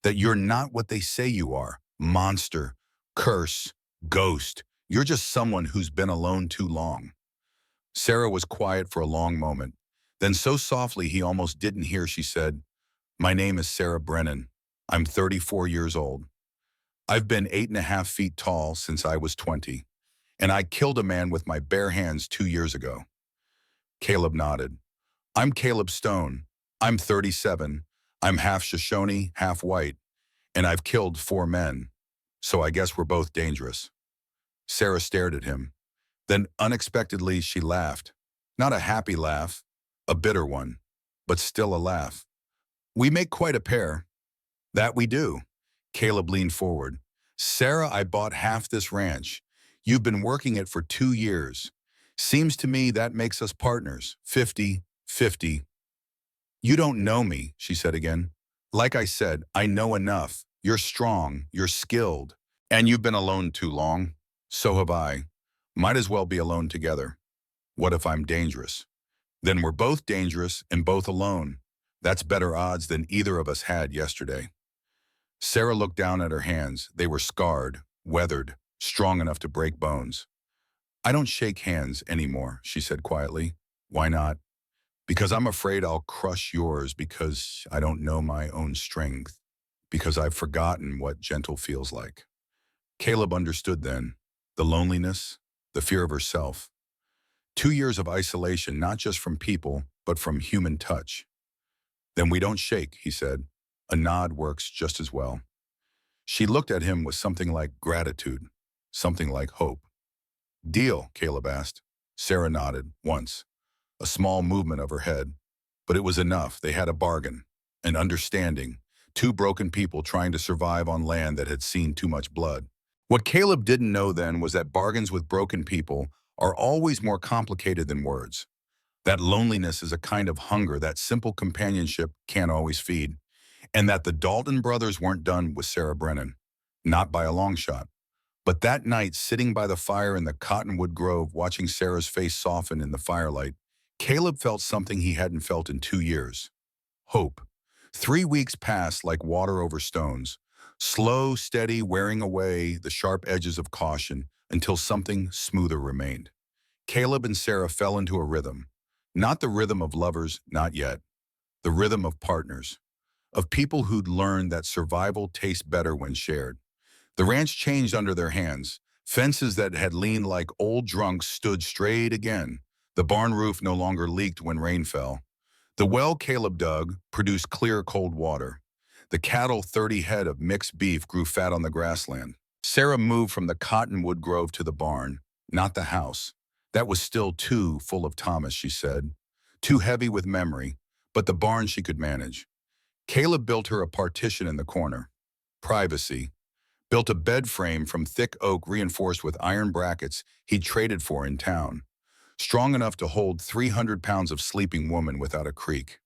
That you're not what they say you are. Monster, curse, ghost. You're just someone who's been alone too long. Sarah was quiet for a long moment. Then so softly he almost didn't hear, she said, My name is Sarah Brennan. I'm 34 years old. I've been 8.5 feet tall since I was 20, and I killed a man with my bare hands 2 years ago. Caleb nodded. I'm Caleb Stone. I'm 37. I'm half Shoshone, half white, and I've killed 4 men, so I guess we're both dangerous. Sarah stared at him. Then unexpectedly she laughed. Not a happy laugh, a bitter one, but still a laugh. We make quite a pair. That we do. Caleb leaned forward. Sarah, I bought half this ranch. You've been working it for 2 years. Seems to me that makes us partners, 50-50. You don't know me, she said again. Like I said, I know enough. You're strong, you're skilled, and you've been alone too long. So have I. Might as well be alone together. What if I'm dangerous? Then we're both dangerous and both alone. That's better odds than either of us had yesterday. Sarah looked down at her hands. They were scarred, weathered, strong enough to break bones. I don't shake hands anymore, she said quietly. Why not? Because I'm afraid I'll crush yours, because I don't know my own strength, because I've forgotten what gentle feels like. Caleb understood then. The loneliness, the fear of herself. 2 years of isolation, not just from people, but from human touch. Then we don't shake, he said. A nod works just as well. She looked at him with something like gratitude, something like hope. Deal, Caleb asked. Sarah nodded, once. A small movement of her head. But it was enough. They had a bargain, an understanding. 2 broken people trying to survive on land that had seen too much blood. What Caleb didn't know then was that bargains with broken people are always more complicated than words. That loneliness is a kind of hunger that simple companionship can't always feed, and that the Dalton brothers weren't done with Sarah Brennan. Not by a long shot. But that night, sitting by the fire in the Cottonwood Grove, watching Sarah's face soften in the firelight, Caleb felt something he hadn't felt in 2 years. Hope. 3 weeks passed like water over stones, slow, steady, wearing away the sharp edges of caution until something smoother remained. Caleb and Sarah fell into a rhythm. Not the rhythm of lovers, not yet. The rhythm of partners. Of people who'd learned that survival tastes better when shared. The ranch changed under their hands. Fences that had leaned like old drunks stood straight again. The barn roof no longer leaked when rain fell. The well Caleb dug produced clear, cold water. The cattle, 30 head of mixed beef, grew fat on the grassland. Sarah moved from the Cottonwood Grove to the barn, not the house. That was still too full of Thomas, she said. Too heavy with memory, but the barn she could manage. Caleb built her a partition in the corner. Privacy. Built a bed frame from thick oak reinforced with iron brackets he'd traded for in town. Strong enough to hold 300 pounds of sleeping woman without a creak.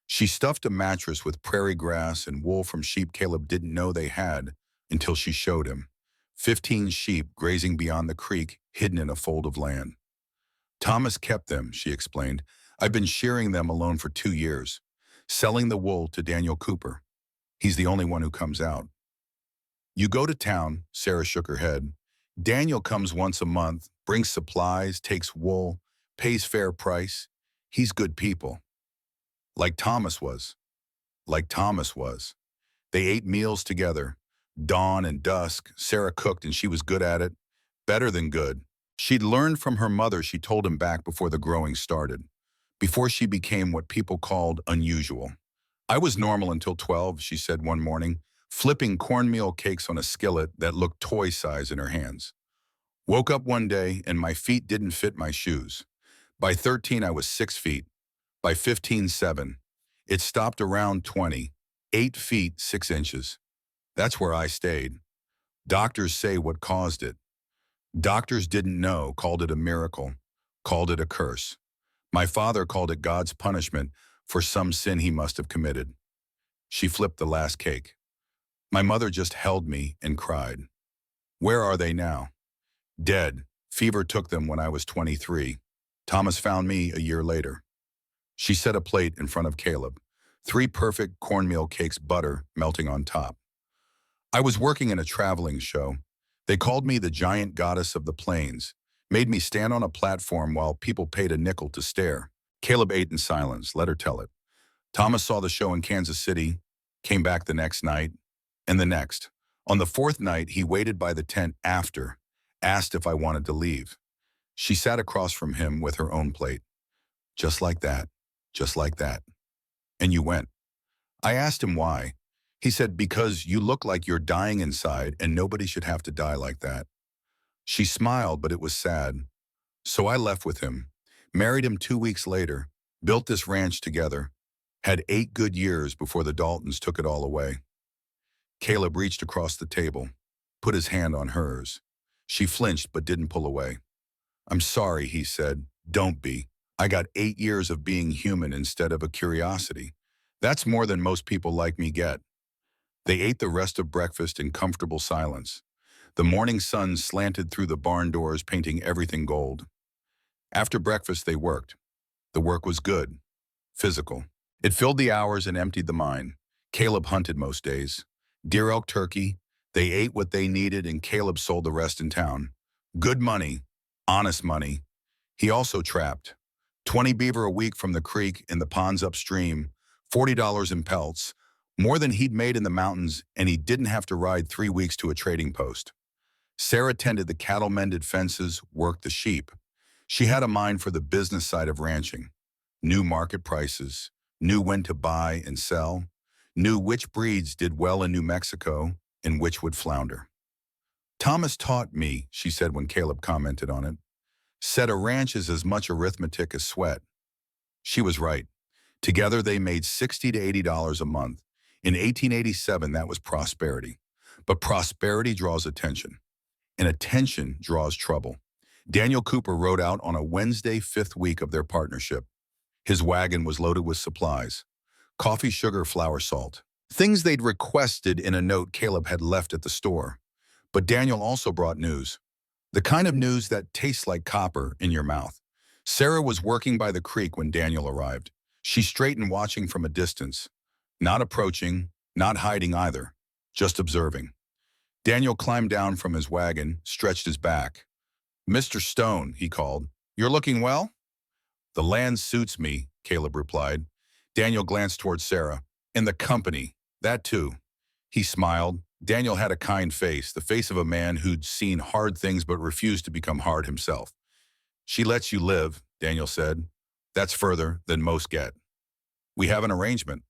She stuffed a mattress with prairie grass and wool from sheep Caleb didn't know they had until she showed him. 15 sheep grazing beyond the creek, hidden in a fold of land. Thomas kept them, she explained. I've been shearing them alone for 2 years, selling the wool to Daniel Cooper. He's the only one who comes out. You go to town, Sarah shook her head. Daniel comes once a month, brings supplies, takes wool, pays fair price. He's good people. Like Thomas was. Like Thomas was. They ate meals together. Dawn and dusk, Sarah cooked and she was good at it. Better than good. She'd learned from her mother, she told him back before the growing started. Before she became what people called unusual. I was normal until 12, she said one morning, flipping cornmeal cakes on a skillet that looked toy-size in her hands. Woke up one day and my feet didn't fit my shoes. By 13, I was 6 feet. By 15, 7. It stopped around 20, 8 feet, 6 inches. That's where I stayed. Doctors say what caused it. Doctors didn't know, called it a miracle, called it a curse. My father called it God's punishment for some sin he must have committed. She flipped the last cake. My mother just held me and cried. Where are they now? Dead. Fever took them when I was 23. Thomas found me a year later. She set a plate in front of Caleb. 3 perfect cornmeal cakes, butter melting on top. I was working in a traveling show. They called me the giant goddess of the plains, made me stand on a platform while people paid a nickel to stare. Caleb ate in silence, let her tell it. Thomas saw the show in Kansas City, came back the next night, and the next. On the 4th night, he waited by the tent after, asked if I wanted to leave. She sat across from him with her own plate. Just like that, just like that. And you went. I asked him why. He said, because you look like you're dying inside and nobody should have to die like that. She smiled, but it was sad. So I left with him, married him 2 weeks later, built this ranch together, had 8 good years before the Daltons took it all away. Caleb reached across the table, put his hand on hers. She flinched but didn't pull away. I'm sorry, he said. Don't be. I got 8 years of being human instead of a curiosity. That's more than most people like me get. They ate the rest of breakfast in comfortable silence. The morning sun slanted through the barn doors, painting everything gold. After breakfast, they worked. The work was good, physical. It filled the hours and emptied the mind. Caleb hunted most days. Deer, elk, turkey. They ate what they needed and Caleb sold the rest in town. Good money, honest money. He also trapped. 20 beaver a week from the creek in the ponds upstream, $40 in pelts, more than he'd made in the mountains, and he didn't have to ride 3 weeks to a trading post. Sarah tended the cattle, mended fences, worked the sheep. She had a mind for the business side of ranching. Knew market prices, knew when to buy and sell, knew which breeds did well in New Mexico and which would flounder. Thomas taught me, she said when Caleb commented on it, said a ranch is as much arithmetic as sweat. She was right. Together they made $60 to $80 a month. In 1887, that was prosperity. But prosperity draws attention, and attention draws trouble. Daniel Cooper rode out on a Wednesday, 5th week of their partnership. His wagon was loaded with supplies: coffee, sugar, flour, salt. Things they'd requested in a note Caleb had left at the store. But Daniel also brought news. The kind of news that tastes like copper in your mouth. Sarah was working by the creek when Daniel arrived. She straightened, watching from a distance. Not approaching, not hiding either, just observing. Daniel climbed down from his wagon, stretched his back. "Mr. Stone," he called, "you're looking well?" "The land suits me," Caleb replied. Daniel glanced towards Sarah. "And the company, that too." He smiled. Daniel had a kind face, the face of a man who'd seen hard things but refused to become hard himself. "She lets you live," Daniel said. "That's further than most get. We have an arrangement."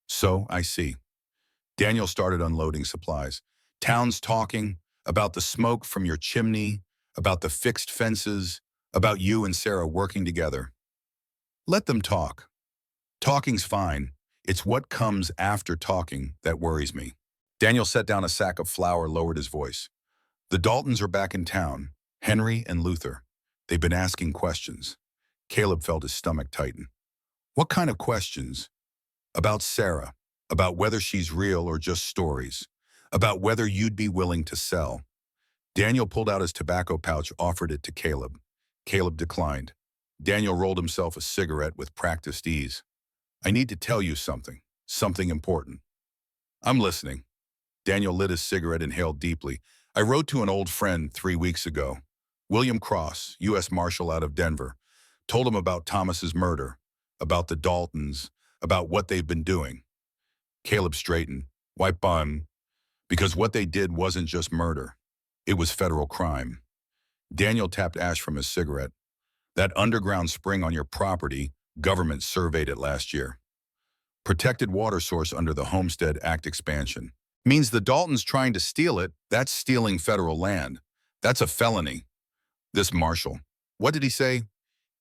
"So, I see." Daniel started unloading supplies. Towns talking about the smoke from your chimney, about the fixed fences, about you and Sarah working together. Let them talk. Talking's fine. It's what comes after talking that worries me. Daniel set down a sack of flour, lowered his voice. "The Daltons are back in town. Henry and Luther. They've been asking questions." Caleb felt his stomach tighten. "What kind of questions?" "About Sarah. About whether she's real or just stories. About whether you'd be willing to sell." Daniel pulled out his tobacco pouch, offered it to Caleb. Caleb declined. Daniel rolled himself a cigarette with practiced ease. "I need to tell you something. Something important." "I'm listening." Daniel lit his cigarette and inhaled deeply. "I wrote to an old friend 3 weeks ago. William Cross, U.S. Marshal out of Denver. Told him about Thomas's murder, about the Daltons, about what they've been doing." Caleb straightened. "Why, bun?" "Because what they did wasn't just murder. It was federal crime." Daniel tapped ash from his cigarette. "That underground spring on your property, government surveyed it last year. Protected water source under the Homestead Act expansion. Means the Daltons trying to steal it, that's stealing federal land. That's a felony. This marshal, what did he say?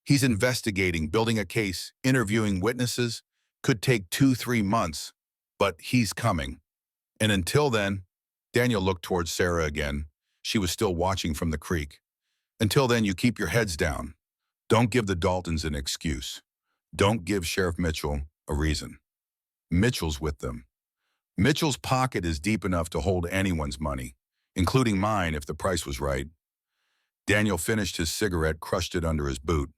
He's investigating, building a case, interviewing witnesses. Could take 2-3 months, but he's coming. And until then," Daniel looked towards Sarah again. She was still watching from the creek. "Until then, you keep your heads down. Don't give the Daltons an excuse. Don't give Sheriff Mitchell a reason. Mitchell's with them. Mitchell's pocket is deep enough to hold anyone's money, including mine if the price was right." Daniel finished his cigarette, crushed it under his boot.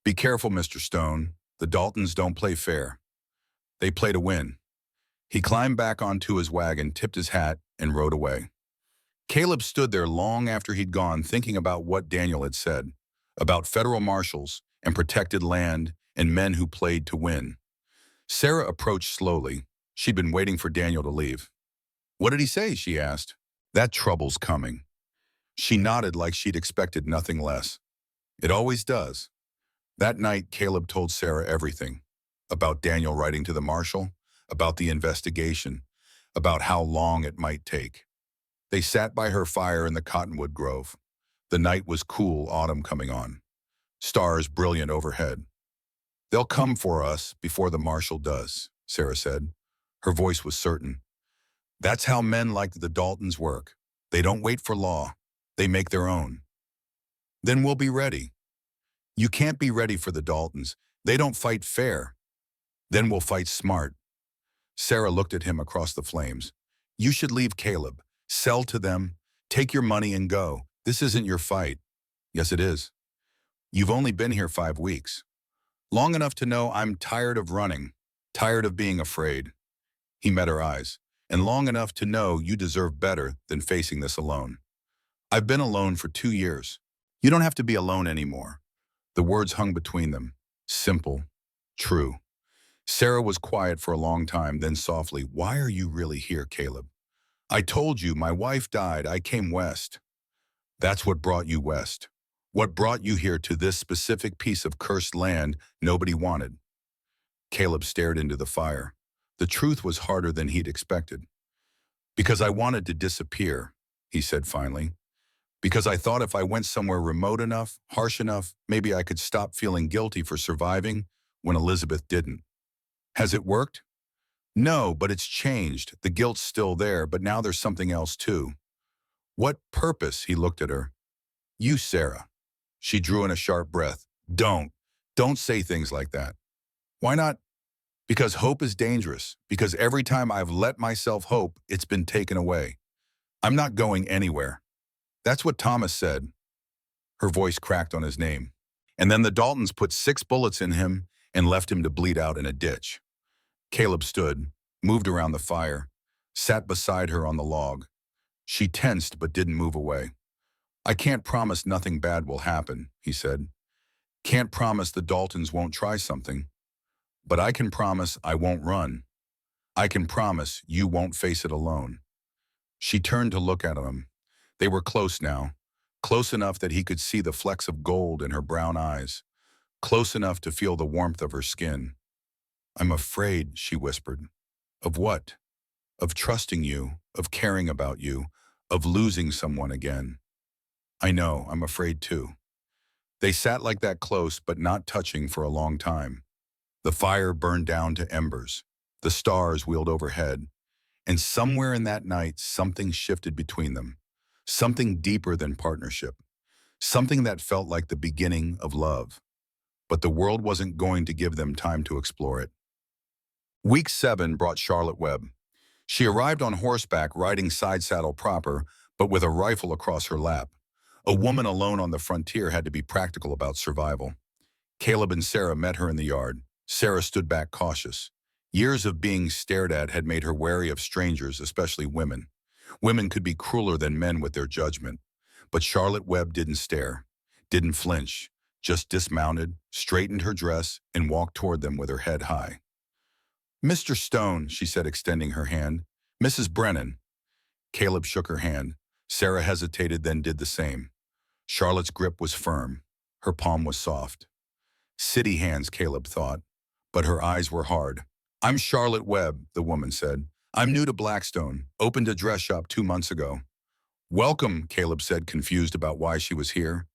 "Be careful, Mr. Stone. The Daltons don't play fair. They play to win." He climbed back onto his wagon, tipped his hat, and rode away. Caleb stood there long after he'd gone, thinking about what Daniel had said, about federal marshals and protected land and men who played to win. Sarah approached slowly. She'd been waiting for Daniel to leave. "What did he say?" she asked. "That trouble's coming." She nodded like she'd expected nothing less. "It always does." That night, Caleb told Sarah everything. About Daniel writing to the marshal, about the investigation, about how long it might take. They sat by her fire in the cottonwood grove. The night was cool, autumn coming on. Stars brilliant overhead. "They'll come for us before the marshal does," Sarah said. Her voice was certain. "That's how men like the Daltons work. They don't wait for law. They make their own. Then we'll be ready." "You can't be ready for the Daltons. They don't fight fair." "Then we'll fight smart." Sarah looked at him across the flames. "You should leave Caleb. Sell to them. Take your money and go. This isn't your fight." "Yes, it is. You've only been here 5 weeks. Long enough to know I'm tired of running, tired of being afraid." He met her eyes. "And long enough to know you deserve better than facing this alone." "I've been alone for 2 years. You don't have to be alone anymore." The words hung between them. Simple. True. Sarah was quiet for a long time, then softly, "Why are you really here, Caleb?" "I told you, my wife died. I came west." "That's what brought you west. What brought you here to this specific piece of cursed land nobody wanted." Caleb stared into the fire. The truth was harder than he'd expected. "Because I wanted to disappear," he said finally. "Because I thought if I went somewhere remote enough, harsh enough, maybe I could stop feeling guilty for surviving when Elizabeth didn't." "Has it worked?" "No, but it's changed. The guilt's still there, but now there's something else too." "What purpose?" He looked at her. "You, Sarah." She drew in a sharp breath. "Don't. Don't say things like that. Why not? Because hope is dangerous. Because every time I've let myself hope, it's been taken away. I'm not going anywhere. That's what Thomas said. Her voice cracked on his name. And then the Daltons put 6 bullets in him and left him to bleed out in a ditch. Caleb stood, moved around the fire, sat beside her on the log. She tensed but didn't move away. I can't promise nothing bad will happen, he said. Can't promise the Daltons won't try something. But I can promise I won't run. I can promise you won't face it alone. She turned to look at him. They were close now, close enough that he could see the flecks of gold in her brown eyes, close enough to feel the warmth of her skin. I'm afraid, she whispered. Of what? Of trusting you, of caring about you, of losing someone again. I know, I'm afraid too. They sat like that close but not touching for a long time. The fire burned down to embers. The stars wheeled overhead. And somewhere in that night, something shifted between them. Something deeper than partnership. Something that felt like the beginning of love. But the world wasn't going to give them time to explore it. Week 7 brought Charlotte Webb. She arrived on horseback riding side saddle proper, but with a rifle across her lap. A woman alone on the frontier had to be practical about survival. Caleb and Sarah met her in the yard. Sarah stood back cautious. Years of being stared at had made her wary of strangers, especially women. Women could be crueler than men with their judgment. But Charlotte Webb didn't stare, didn't flinch, just dismounted, straightened her dress, and walked toward them with her head high. Mr. Stone, she said, extending her hand. Mrs. Brennan. Caleb shook her hand. Sarah hesitated, then did the same. Charlotte's grip was firm. Her palm was soft. City hands, Caleb thought, but her eyes were hard. I'm Charlotte Webb, the woman said. I'm new to Blackstone, opened a dress shop 2 months ago. Welcome, Caleb said, confused about why she was here.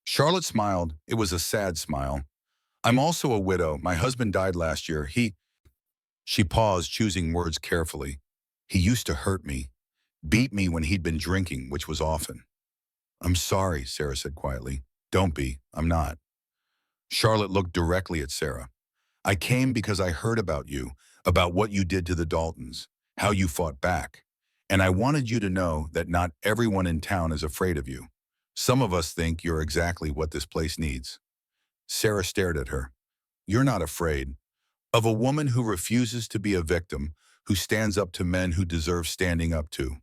Charlotte smiled. It was a sad smile. I'm also a widow. My husband died last year. She paused, choosing words carefully. He used to hurt me, beat me when he'd been drinking, which was often. I'm sorry, Sarah said quietly. Don't be. I'm not. Charlotte looked directly at Sarah. I came because I heard about you, about what you did to the Daltons, how you fought back. And I wanted you to know that not everyone in town is afraid of you. Some of us think you're exactly what this place needs. Sarah stared at her. You're not afraid. Of a woman who refuses to be a victim, who stands up to men who deserve standing up to.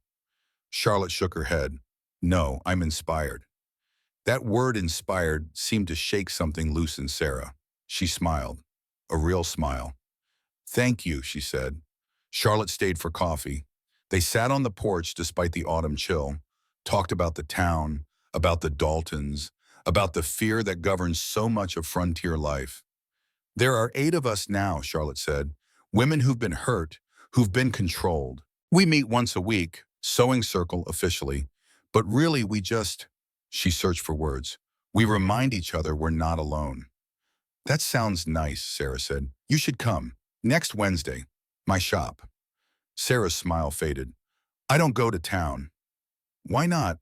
Charlotte shook her head. No, I'm inspired. That word inspired seemed to shake something loose in Sarah. She smiled. A real smile. Thank you, she said. Charlotte stayed for coffee. They sat on the porch despite the autumn chill, talked about the town, about the Daltons, about the fear that governs so much of frontier life. There are 8 of us now, Charlotte said, women who've been hurt, who've been controlled. We meet once a week, sewing circle officially, but really she searched for words. We remind each other we're not alone. That sounds nice, Sarah said. You should come. Next Wednesday. My shop. Sarah's smile faded. I don't go to town. Why not?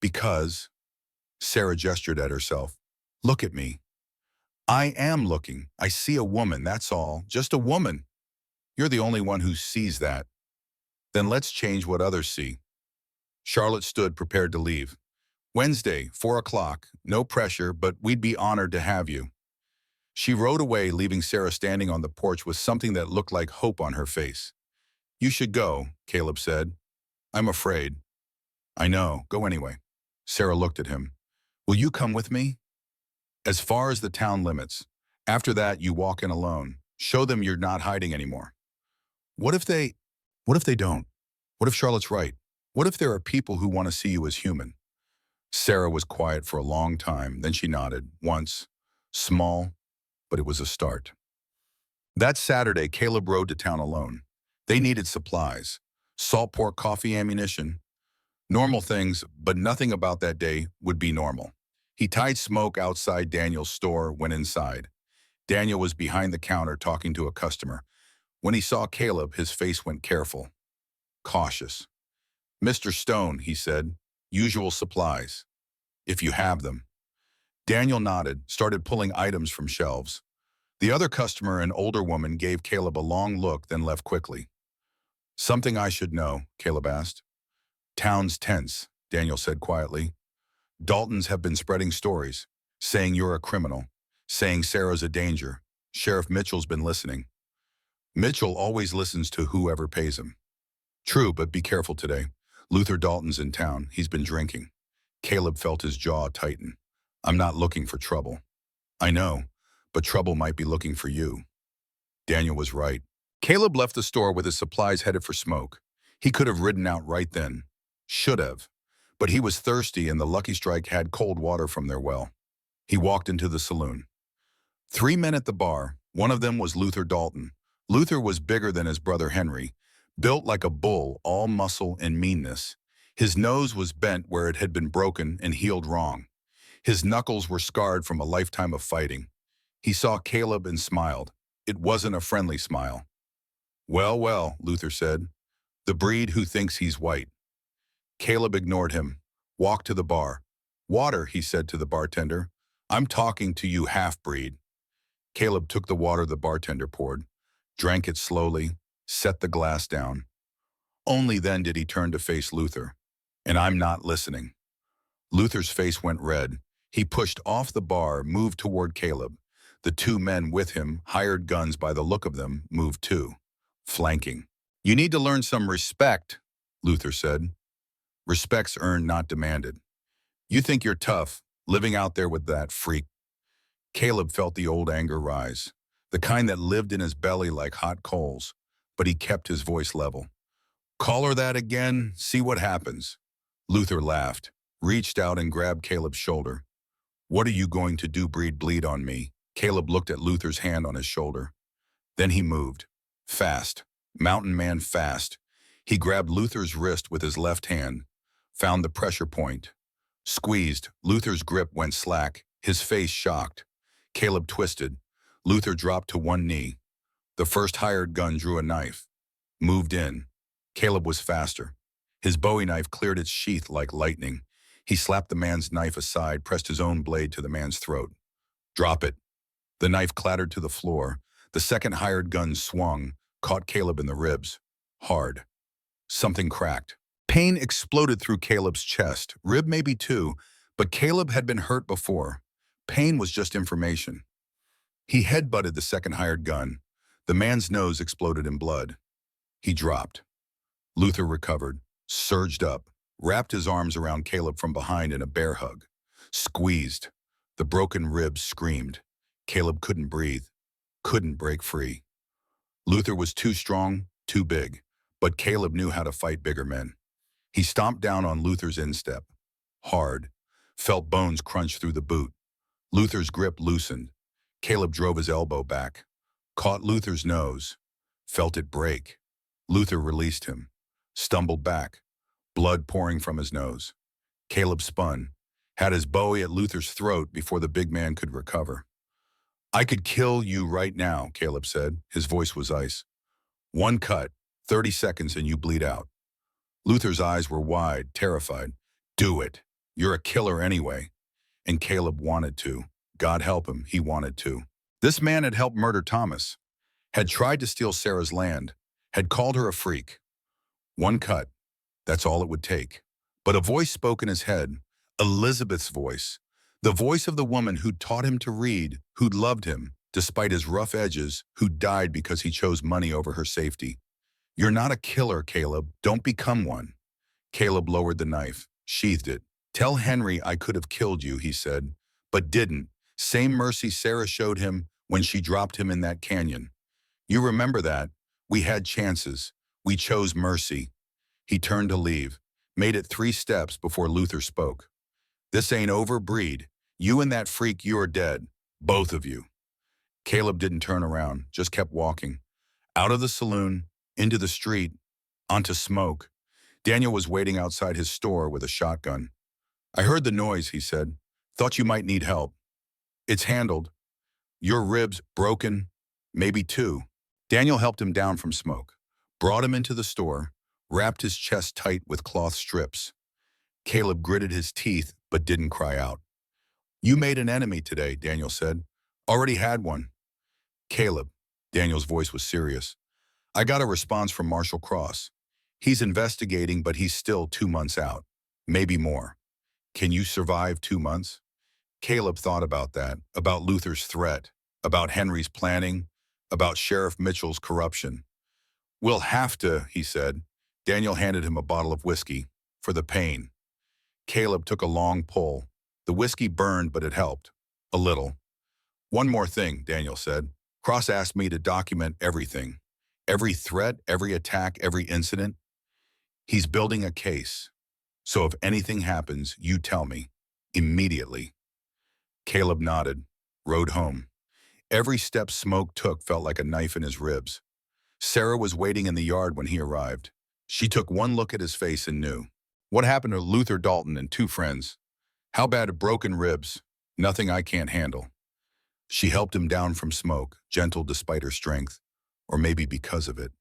Because. Sarah gestured at herself. Look at me. I am looking. I see a woman, that's all. Just a woman. You're the only one who sees that. Then let's change what others see. Charlotte stood, prepared to leave. Wednesday, 4 o'clock. No pressure, but we'd be honored to have you. She rode away, leaving Sarah standing on the porch with something that looked like hope on her face. You should go, Caleb said. I'm afraid. I know. Go anyway. Sarah looked at him. Will you come with me? As far as the town limits. After that, you walk in alone. Show them you're not hiding anymore. What if they don't? What if Charlotte's right? What if there are people who want to see you as human? Sarah was quiet for a long time, then she nodded, once. Small, but it was a start. That Saturday, Caleb rode to town alone. They needed supplies. Salt pork, coffee, ammunition. Normal things, but nothing about that day would be normal. He tied Smoke outside Daniel's store, went inside. Daniel was behind the counter talking to a customer. When he saw Caleb, his face went careful, cautious. Mr. Stone, he said, usual supplies, if you have them. Daniel nodded, started pulling items from shelves. The other customer, an older woman, gave Caleb a long look, then left quickly. Something I should know, Caleb asked. Town's tense, Daniel said quietly. Daltons have been spreading stories, saying you're a criminal, saying Sarah's a danger. Sheriff Mitchell's been listening. Mitchell always listens to whoever pays him. True, but be careful today. Luther Dalton's in town. He's been drinking. Caleb felt his jaw tighten. I'm not looking for trouble. I know, but trouble might be looking for you. Daniel was right. Caleb left the store with his supplies headed for Smoke. He could have ridden out right then. Should have. But he was thirsty and the Lucky Strike had cold water from their well. He walked into the saloon. 3 men at the bar. One of them was Luther Dalton. Luther was bigger than his brother Henry, built like a bull, all muscle and meanness. His nose was bent where it had been broken and healed wrong. His knuckles were scarred from a lifetime of fighting. He saw Caleb and smiled. It wasn't a friendly smile. Well, well, Luther said. The breed who thinks he's white. Caleb ignored him, walked to the bar. Water, he said to the bartender. I'm talking to you, half-breed. Caleb took the water the bartender poured, drank it slowly, set the glass down. Only then did he turn to face Luther. And I'm not listening. Luther's face went red. He pushed off the bar, moved toward Caleb. The 2 men with him, hired guns by the look of them, moved too, flanking. You need to learn some respect, Luther said. Respect's earned, not demanded. You think you're tough, living out there with that freak. Caleb felt the old anger rise, the kind that lived in his belly like hot coals, but he kept his voice level. Call her that again, see what happens. Luther laughed, reached out and grabbed Caleb's shoulder. What are you going to do, bleed on me? Caleb looked at Luther's hand on his shoulder. Then he moved. Fast. Mountain man fast. He grabbed Luther's wrist with his left hand, found the pressure point. Squeezed. Luther's grip went slack, his face shocked. Caleb twisted. Luther dropped to one knee. The first hired gun drew a knife. Moved in. Caleb was faster. His Bowie knife cleared its sheath like lightning. He slapped the man's knife aside, pressed his own blade to the man's throat. Drop it. The knife clattered to the floor. The second hired gun swung, caught Caleb in the ribs. Hard. Something cracked. Pain exploded through Caleb's chest, rib maybe too, but Caleb had been hurt before. Pain was just information. He headbutted the second hired gun. The man's nose exploded in blood. He dropped. Luther recovered, surged up, wrapped his arms around Caleb from behind in a bear hug. Squeezed. The broken ribs screamed. Caleb couldn't breathe, couldn't break free. Luther was too strong, too big, but Caleb knew how to fight bigger men. He stomped down on Luther's instep. Hard. Felt bones crunch through the boot. Luther's grip loosened. Caleb drove his elbow back. Caught Luther's nose. Felt it break. Luther released him. Stumbled back. Blood pouring from his nose. Caleb spun. Had his Bowie at Luther's throat before the big man could recover. I could kill you right now, Caleb said. His voice was ice. One cut, 30 seconds and you bleed out. Luther's eyes were wide, terrified. Do it. You're a killer anyway. And Caleb wanted to. God help him, he wanted to. This man had helped murder Thomas, had tried to steal Sarah's land, had called her a freak. One cut. That's all it would take. But a voice spoke in his head, Elizabeth's voice, the voice of the woman who'd taught him to read, who'd loved him, despite his rough edges, who died because he chose money over her safety. You're not a killer, Caleb. Don't become one. Caleb lowered the knife, sheathed it. Tell Henry I could have killed you, he said, but didn't. Same mercy Sarah showed him when she dropped him in that canyon. You remember that? We had chances. We chose mercy. He turned to leave, made it 3 steps before Luther spoke. This ain't over, breed. You and that freak, you're dead. Both of you. Caleb didn't turn around, just kept walking. Out of the saloon, into the street, onto Smoke. Daniel was waiting outside his store with a shotgun. I heard the noise, he said. Thought you might need help. It's handled. Your ribs broken, maybe 2. Daniel helped him down from Smoke, brought him into the store, wrapped his chest tight with cloth strips. Caleb gritted his teeth but didn't cry out. You made an enemy today, Daniel said. Already had one. Caleb. Daniel's voice was serious. I got a response from Marshal Cross. He's investigating, but he's still 2 months out. Maybe more. Can you survive 2 months? Caleb thought about that, about Luther's threat, about Henry's planning, about Sheriff Mitchell's corruption. We'll have to, he said. Daniel handed him a bottle of whiskey. For the pain. Caleb took a long pull. The whiskey burned, but it helped. A little. One more thing, Daniel said. Cross asked me to document everything. Every threat, every attack, every incident. He's building a case. So if anything happens, you tell me. Immediately. Caleb nodded, rode home. Every step Smoke took felt like a knife in his ribs. Sarah was waiting in the yard when he arrived. She took one look at his face and knew. What happened to Luther Dalton and 2 friends? How bad? Broken ribs? Nothing I can't handle. She helped him down from Smoke, gentle despite her strength, or maybe because of it.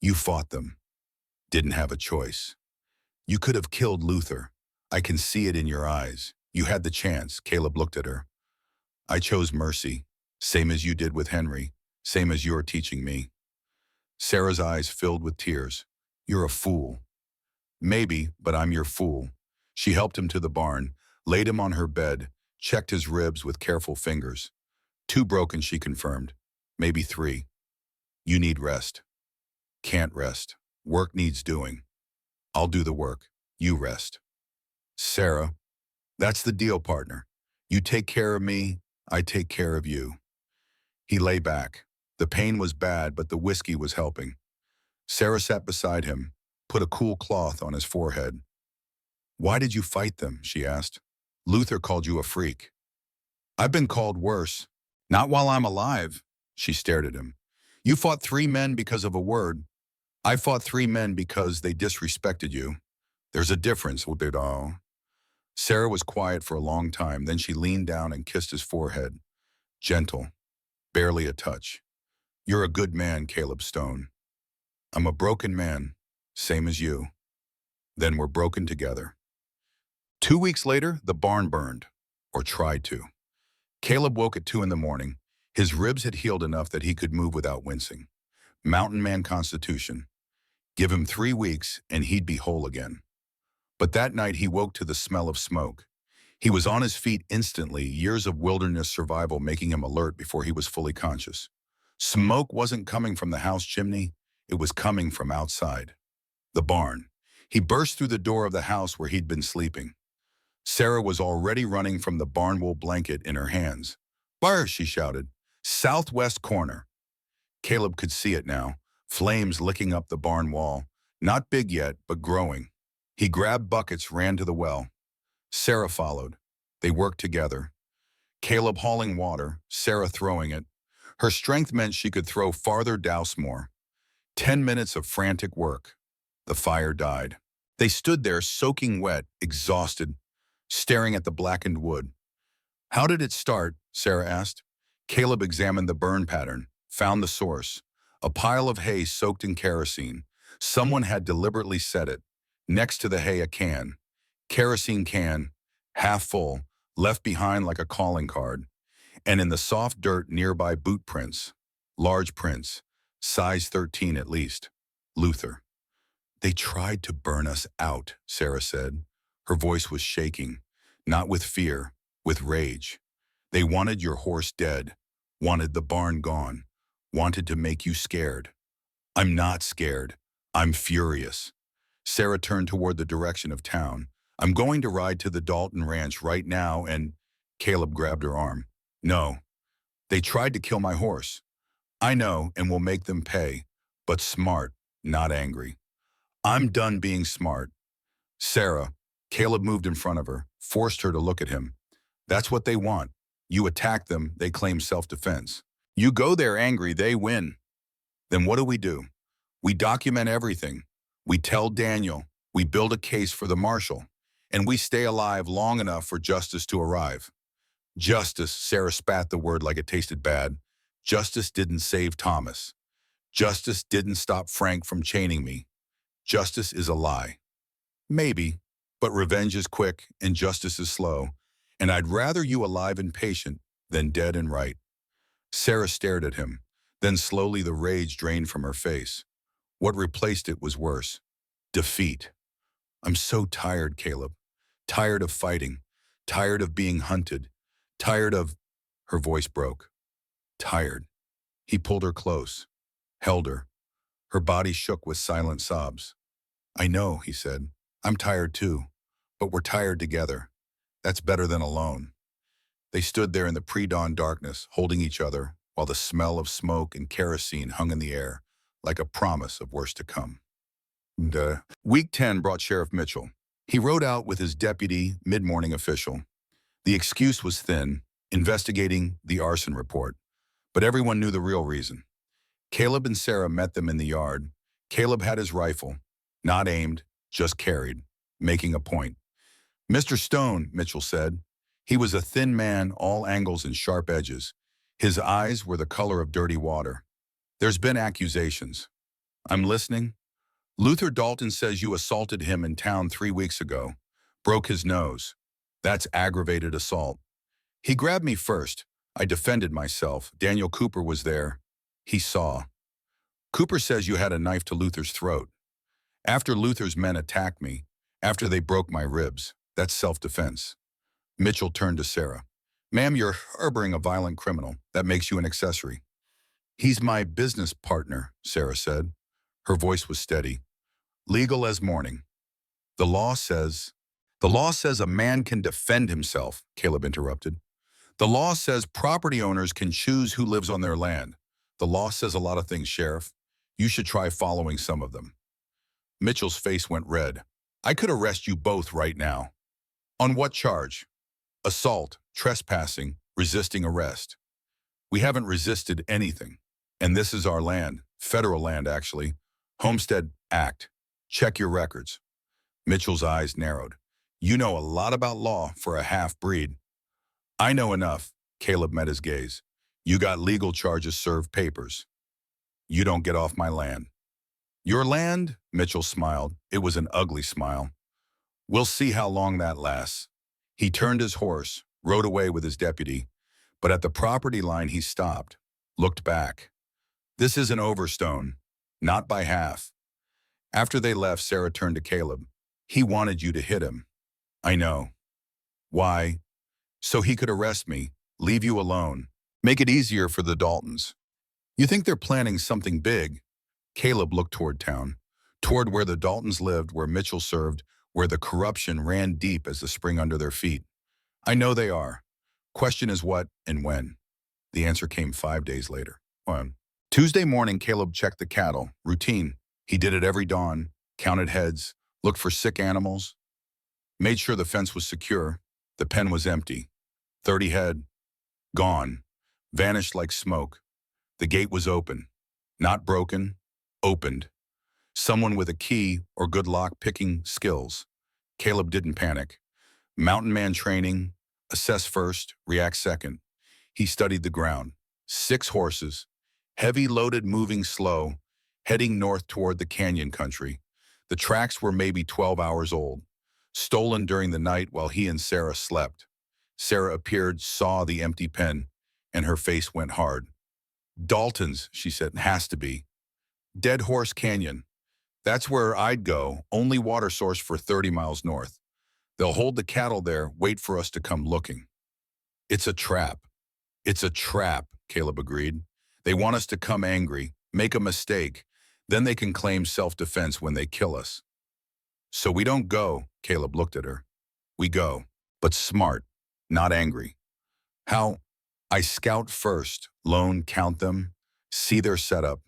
You fought them. Didn't have a choice. You could have killed Luther. I can see it in your eyes. You had the chance. Caleb looked at her. I chose mercy, same as you did with Henry, same as you're teaching me. Sarah's eyes filled with tears. You're a fool. Maybe, but I'm your fool. She helped him to the barn, laid him on her bed, checked his ribs with careful fingers. 2 broken, she confirmed. Maybe 3. You need rest. Can't rest. Work needs doing. I'll do the work. You rest. Sarah, that's the deal, partner. You take care of me, I take care of you. He lay back. The pain was bad, but the whiskey was helping. Sarah sat beside him, put a cool cloth on his forehead. Why did you fight them? She asked. Luther called you a freak. I've been called worse. Not while I'm alive. She stared at him. You fought 3 men because of a word. I fought 3 men because they disrespected you. There's a difference, Udidao. Sarah was quiet for a long time, then she leaned down and kissed his forehead. Gentle, barely a touch. You're a good man, Caleb Stone. I'm a broken man, same as you. Then we're broken together. 2 weeks later, the barn burned, or tried to. Caleb woke at 2 in the morning. His ribs had healed enough that he could move without wincing. Mountain man constitution. Give him 3 weeks and he'd be whole again. But that night he woke to the smell of smoke. He was on his feet instantly, years of wilderness survival making him alert before he was fully conscious. Smoke wasn't coming from the house chimney, it was coming from outside. The barn. He burst through the door of the house where he'd been sleeping. Sarah was already running from the barn wool blanket in her hands. Fire, she shouted. Southwest corner. Caleb could see it now, flames licking up the barn wall. Not big yet, but growing. He grabbed buckets, ran to the well. Sarah followed. They worked together. Caleb hauling water, Sarah throwing it. Her strength meant she could throw farther, douse more. 10 minutes of frantic work. The fire died. They stood there, soaking wet, exhausted, staring at the blackened wood. How did it start? Sarah asked. Caleb examined the burn pattern, found the source. A pile of hay soaked in kerosene. Someone had deliberately set it. Next to the hay, a can. Kerosene can, half full, left behind like a calling card. And in the soft dirt nearby, boot prints. Large prints, size 13 at least. Luther. They tried to burn us out, Sarah said. Her voice was shaking, not with fear, with rage. They wanted your horse dead, wanted the barn gone, wanted to make you scared. I'm not scared. I'm furious. Sarah turned toward the direction of town. I'm going to ride to the Dalton Ranch right now and… Caleb grabbed her arm. No. They tried to kill my horse. I know, and we'll make them pay. But smart, not angry. I'm done being smart. Sarah, Caleb moved in front of her, forced her to look at him. That's what they want. You attack them, they claim self-defense. You go there angry, they win. Then what do? We document everything. We tell Daniel. We build a case for the marshal. And we stay alive long enough for justice to arrive. Justice, Sarah spat the word like it tasted bad. Justice didn't save Thomas. Justice didn't stop Frank from chaining me. Justice is a lie. Maybe, but revenge is quick and justice is slow. And I'd rather you alive and patient than dead and right. Sarah stared at him. Then slowly the rage drained from her face. What replaced it was worse. Defeat. I'm so tired, Caleb. Tired of fighting. Tired of being hunted. Tired of... Her voice broke. Tired. He pulled her close. Held her. Her body shook with silent sobs. I know, he said. I'm tired too. But we're tired together. That's better than alone. They stood there in the pre-dawn darkness, holding each other, while the smell of smoke and kerosene hung in the air, like a promise of worse to come. Week 10 brought Sheriff Mitchell. He rode out with his deputy, mid-morning official. The excuse was thin, investigating the arson report. But everyone knew the real reason. Caleb and Sarah met them in the yard. Caleb had his rifle, not aimed, just carried, making a point. Mr. Stone, Mitchell said. He was a thin man, all angles and sharp edges. His eyes were the color of dirty water. There's been accusations. I'm listening. Luther Dalton says you assaulted him in town 3 weeks ago. Broke his nose. That's aggravated assault. He grabbed me first. I defended myself. Daniel Cooper was there. He saw. Cooper says you had a knife to Luther's throat. After Luther's men attacked me, after they broke my ribs, that's self-defense. Mitchell turned to Sarah. Ma'am, you're harboring a violent criminal. That makes you an accessory. He's my business partner, Sarah said. Her voice was steady. Legal as morning. The law says a man can defend himself, Caleb interrupted. The law says property owners can choose who lives on their land. The law says a lot of things, Sheriff. You should try following some of them. Mitchell's face went red. I could arrest you both right now. On what charge? Assault, trespassing, resisting arrest. We haven't resisted anything. And this is our land, federal land actually. Homestead Act. Check your records. Mitchell's eyes narrowed. You know a lot about law for a half-breed. I know enough. Caleb met his gaze. You got legal charges served papers. You don't get off my land. Your land? Mitchell smiled. It was an ugly smile. We'll see how long that lasts. He turned his horse, rode away with his deputy, but at the property line he stopped, looked back. This isn't over, Stone. Not by half. After they left, Sarah turned to Caleb. He wanted you to hit him. I know. Why? So he could arrest me, leave you alone, make it easier for the Daltons. You think they're planning something big? Caleb looked toward town, toward where the Daltons lived, where Mitchell served, where the corruption ran deep as the spring under their feet. I know they are. Question is what and when. The answer came 5 days later. Tuesday morning, Caleb checked the cattle. Routine. He did it every dawn, counted heads, looked for sick animals, made sure the fence was secure. The pen was empty. 30 head. Gone. Vanished like smoke. The gate was open. Not broken. Opened. Someone with a key or good lock-picking skills. Caleb didn't panic. Mountain man training. Assess first, react second. He studied the ground. 6 horses. Heavy loaded, moving slow, heading north toward the canyon country. The tracks were maybe 12 hours old. Stolen during the night while he and Sarah slept. Sarah appeared, saw the empty pen, and her face went hard. Dalton's, she said, has to be. Dead Horse Canyon. That's where I'd go, only water source for 30 miles north. They'll hold the cattle there, wait for us to come looking. It's a trap. It's a trap, Caleb agreed. They want us to come angry, make a mistake, then they can claim self-defense when they kill us. So we don't go, Caleb looked at her. We go, but smart, not angry. How? I scout first, lone, count them, see their setup.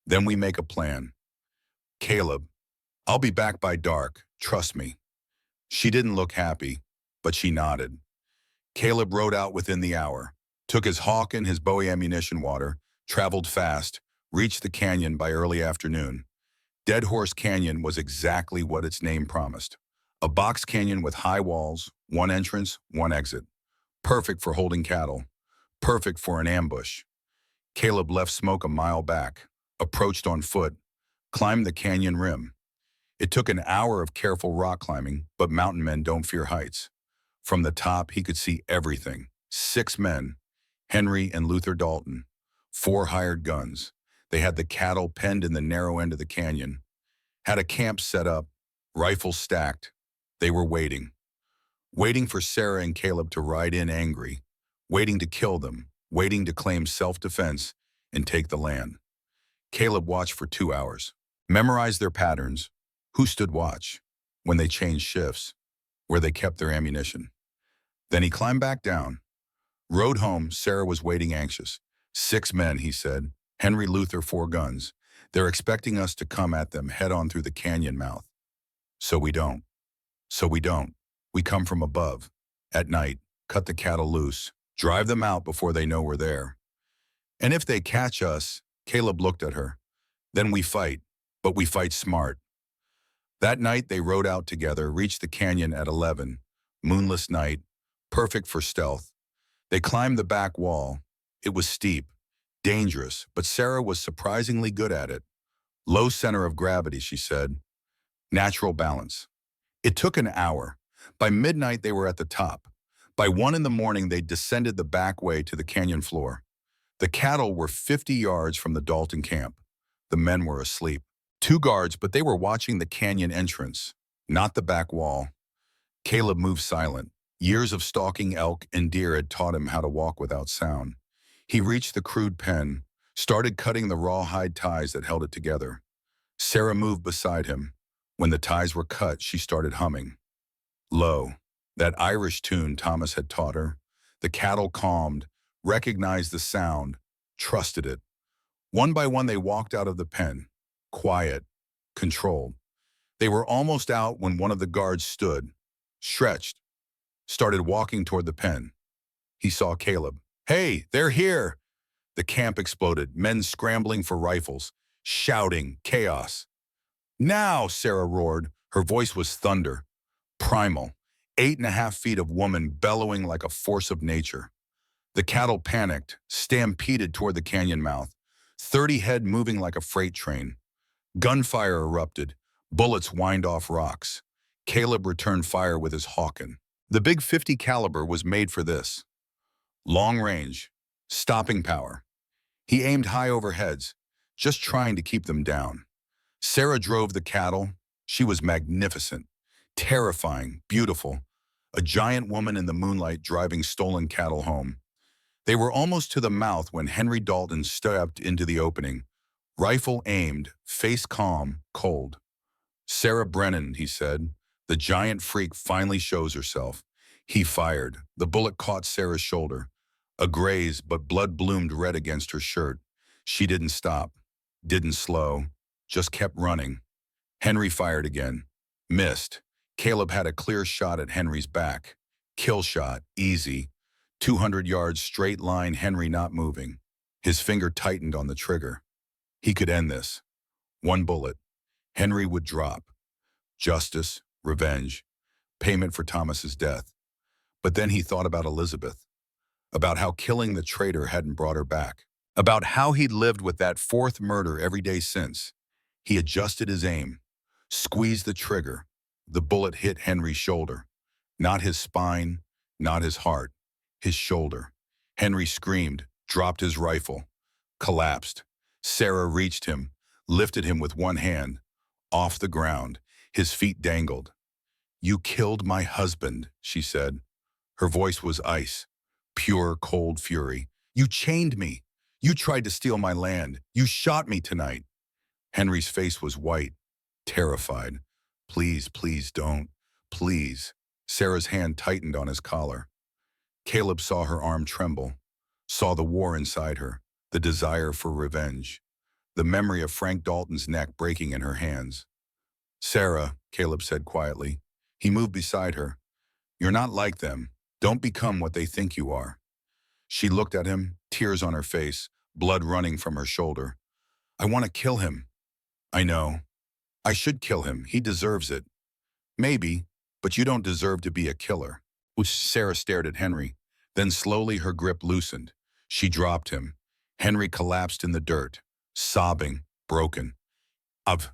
Then we make a plan. Caleb, I'll be back by dark, trust me. She didn't look happy, but she nodded. Caleb rode out within the hour, took his hawk and his Bowie ammunition water, traveled fast, reached the canyon by early afternoon. Dead Horse Canyon was exactly what its name promised. A box canyon with high walls, one entrance, one exit. Perfect for holding cattle. Perfect for an ambush. Caleb left Smoke a mile back, approached on foot, climbed the canyon rim. It took an hour of careful rock climbing, but mountain men don't fear heights. From the top, he could see everything. 6 men, Henry and Luther Dalton, 4 hired guns. They had the cattle penned in the narrow end of the canyon, had a camp set up, rifles stacked. They were waiting for Sarah and Caleb to ride in angry, waiting to kill them, waiting to claim self-defense and take the land. Caleb watched for 2 hours, memorized their patterns, who stood watch, when they changed shifts, where they kept their ammunition. Then he climbed back down. Rode home, Sarah was waiting anxious. 6 men, he said. Henry, Luther, 4 guns. They're expecting us to come at them head-on through the canyon mouth. So we don't. So we don't. We come from above. At night, cut the cattle loose, drive them out before they know we're there. And if they catch us, Caleb looked at her, then we fight, but we fight smart. That night they rode out together, reached the canyon at 11, moonless night, perfect for stealth. They climbed the back wall. It was steep, dangerous, but Sarah was surprisingly good at it. Low center of gravity, she said. Natural balance. It took an hour. By midnight, they were at the top. By 1 in the morning, they descended the back way to the canyon floor. The cattle were 50 yards from the Dalton camp. The men were asleep. 2 guards, but they were watching the canyon entrance, not the back wall. Caleb moved silent. Years of stalking elk and deer had taught him how to walk without sound. He reached the crude pen, started cutting the rawhide ties that held it together. Sarah moved beside him. When the ties were cut, she started humming. Low, that Irish tune Thomas had taught her. The cattle calmed, recognized the sound, trusted it. One by one they walked out of the pen, quiet, controlled. They were almost out when one of the guards stood, stretched, started walking toward the pen. He saw Caleb. "Hey, they're here!" The camp exploded, men scrambling for rifles, shouting, chaos. "Now!" Sarah roared. Her voice was thunder, primal, 8.5 feet of woman bellowing like a force of nature. The cattle panicked, stampeded toward the canyon mouth, 30 head moving like a freight train. Gunfire erupted, bullets whined off rocks. Caleb returned fire with his Hawken. The big .50 caliber was made for this. Long range, stopping power. He aimed high over heads, just trying to keep them down. Sarah drove the cattle. She was magnificent, terrifying, beautiful. A giant woman in the moonlight driving stolen cattle home. They were almost to the mouth when Henry Dalton stepped into the opening. Rifle aimed, face calm, cold. "Sarah Brennan," he said. "The giant freak finally shows herself." He fired. The bullet caught Sarah's shoulder. A graze, but blood bloomed red against her shirt. She didn't stop, didn't slow, just kept running. Henry fired again. Missed. Caleb had a clear shot at Henry's back. Kill shot, easy. 200 yards straight line, Henry not moving. His finger tightened on the trigger. He could end this. 1 bullet. Henry would drop. Justice, revenge, payment for Thomas's death. But then he thought about Elizabeth, about how killing the traitor hadn't brought her back, about how he'd lived with that 4th murder every day since. He adjusted his aim, squeezed the trigger. The bullet hit Henry's shoulder. Not his spine, not his heart, his shoulder. Henry screamed, dropped his rifle, collapsed. Sarah reached him, lifted him with one hand. Off the ground, his feet dangled. "You killed my husband," she said. Her voice was ice, pure, cold fury. "You chained me. You tried to steal my land. You shot me tonight." Henry's face was white, terrified. "Please, please don't. Please." Sarah's hand tightened on his collar. Caleb saw her arm tremble, saw the war inside her, the desire for revenge, the memory of Frank Dalton's neck breaking in her hands. "Sarah," Caleb said quietly. He moved beside her. "You're not like them. Don't become what they think you are." She looked at him, tears on her face, blood running from her shoulder. "I want to kill him." "I know. I should kill him. He deserves it." "Maybe, but you don't deserve to be a killer." Sarah stared at Henry. Then slowly her grip loosened. She dropped him. Henry collapsed in the dirt, sobbing, broken.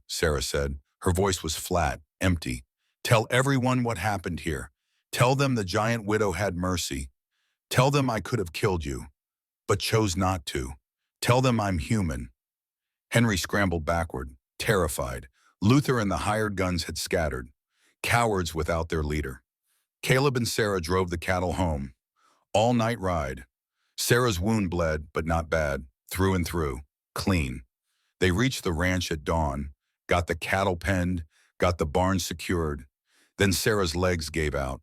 Sarah said. Her voice was flat, empty. "Tell everyone what happened here. Tell them the giant widow had mercy. Tell them I could have killed you, but chose not to. Tell them I'm human." Henry scrambled backward, terrified. Luther and the hired guns had scattered, cowards without their leader. Caleb and Sarah drove the cattle home. All-night ride. Sarah's wound bled, but not bad, through and through, clean. They reached the ranch at dawn, got the cattle penned, got the barn secured. Then Sarah's legs gave out.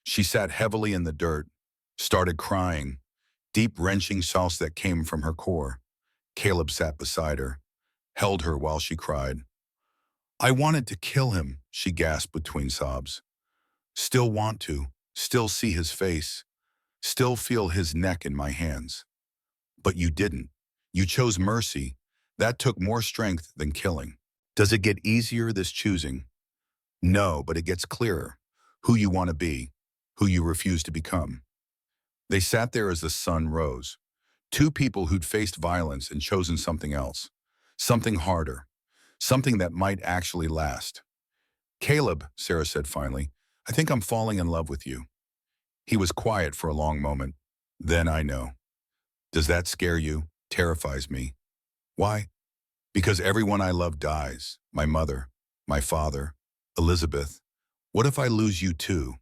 She sat heavily in the dirt, started crying, deep wrenching sobs that came from her core. Caleb sat beside her, held her while she cried. "I wanted to kill him," she gasped between sobs. "Still want to, still see his face, still feel his neck in my hands. But you didn't. You chose mercy. That took more strength than killing." Does it get easier, this choosing? No, but it gets clearer. Who you want to be, who you refuse to become. They sat there as the sun rose. Two people who'd faced violence and chosen something else. Something harder. Something that might actually last. "Caleb," Sarah said finally, "I think I'm falling in love with you." He was quiet for a long moment. "Then I know." "Does that scare you?" "Terrifies me." "Why?" "Because everyone I love dies. My mother, my father, Elizabeth. What if I lose you too?